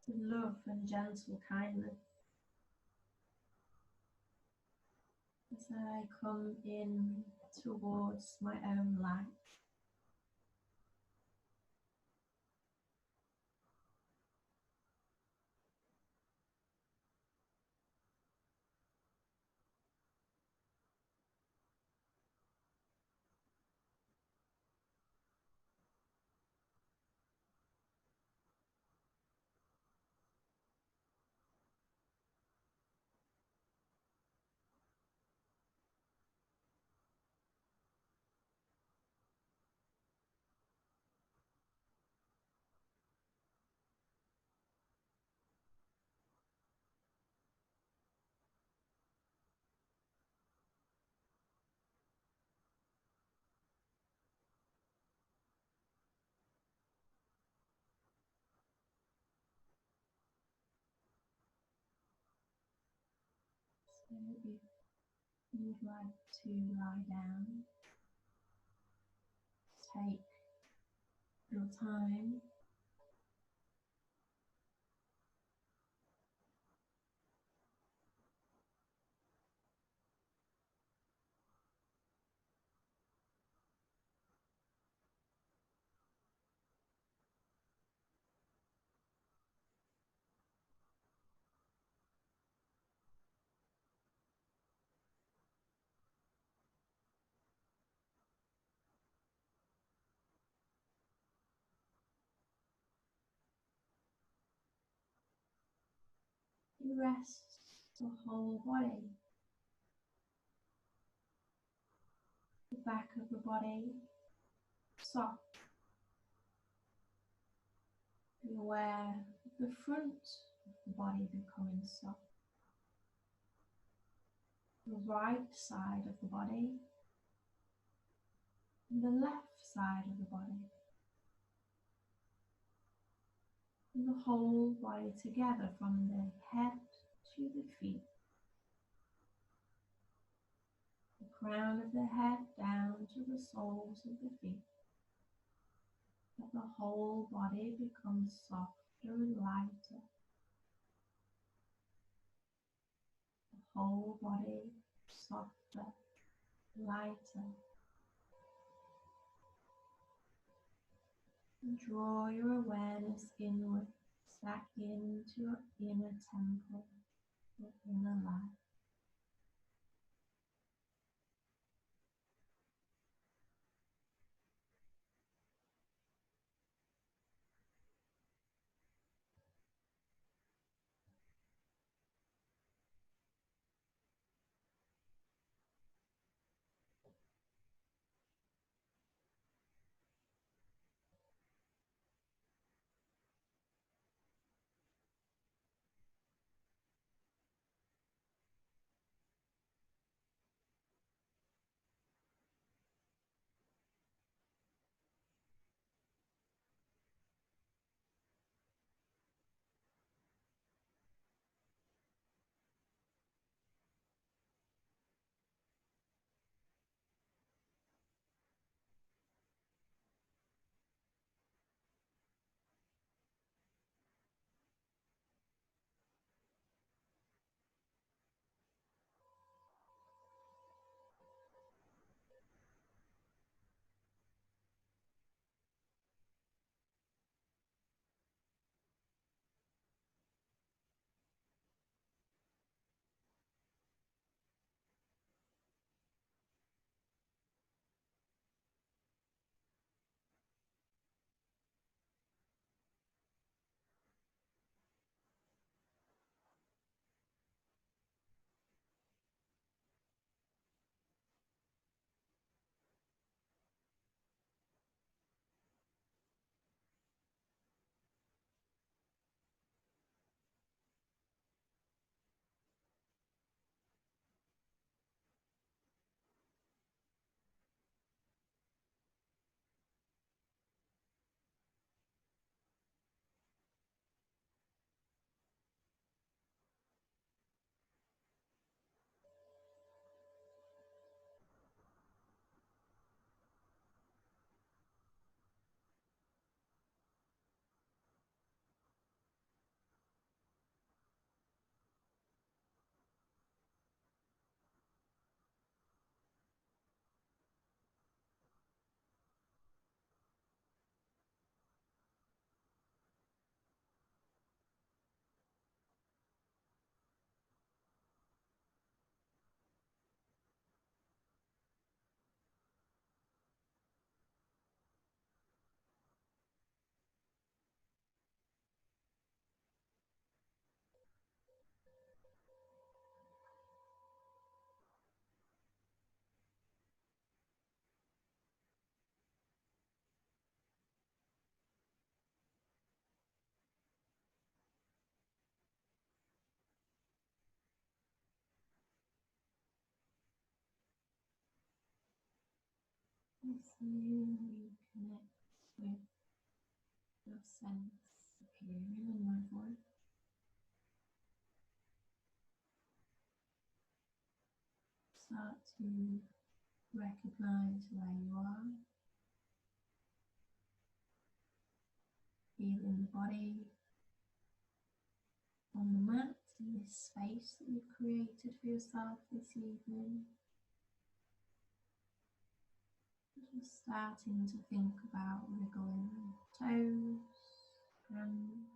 with love and gentle kindness. As I come in towards my own light. So if you would like to lie down, take your time. Rest the whole body. back of the body soft. Be aware of the front of the body becoming soft. The right side of the body and the left side of the body. And the whole body together from the head to the feet. The crown of the head down to the soles of the feet. Let the whole body become softer and lighter. The whole body softer, lighter. And draw your awareness inward, back into your inner temple, your inner life. As you reconnect with your sense of hearing and my voice, start to recognize where you are, feeling the body on the mat in this space that you've created for yourself this evening. Just starting to think about wiggling toes, hands,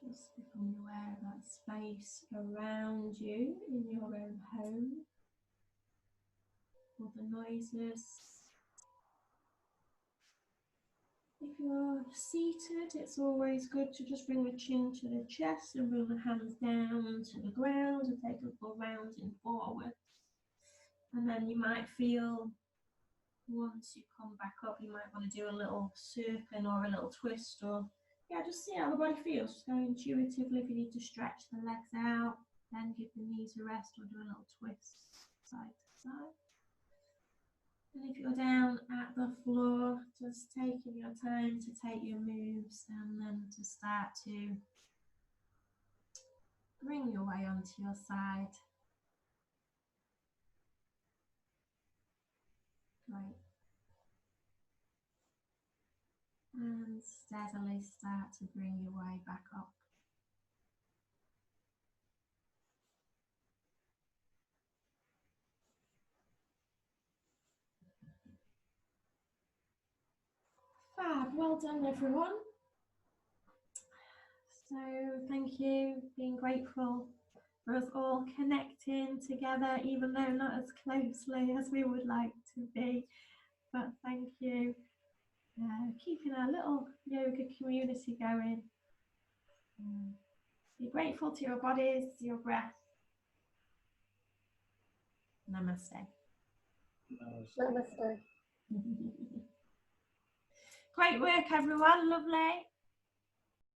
just becoming aware of that space around you in your own home. other noises. If you're seated, it's always good to just bring the chin to the chest and bring the hands down to the ground and take a little rounding forward. And then you might feel, once you come back up, you might want to do a little circling or a little twist, or yeah, just see how the body feels. Just go intuitively. If you need to stretch the legs out, then give the knees a rest or do a little twist side to side. And if you're down at the floor, just taking your time to take your moves and then to start to bring your way onto your side. Great. And steadily start to bring your way back up. Fab, well done everyone. So thank you, being grateful for us all connecting together, even though not as closely as we would like to be. But thank you, keeping our little yoga community going. Be grateful to your bodies, to your breath. Namaste. Namaste. Great work everyone, lovely.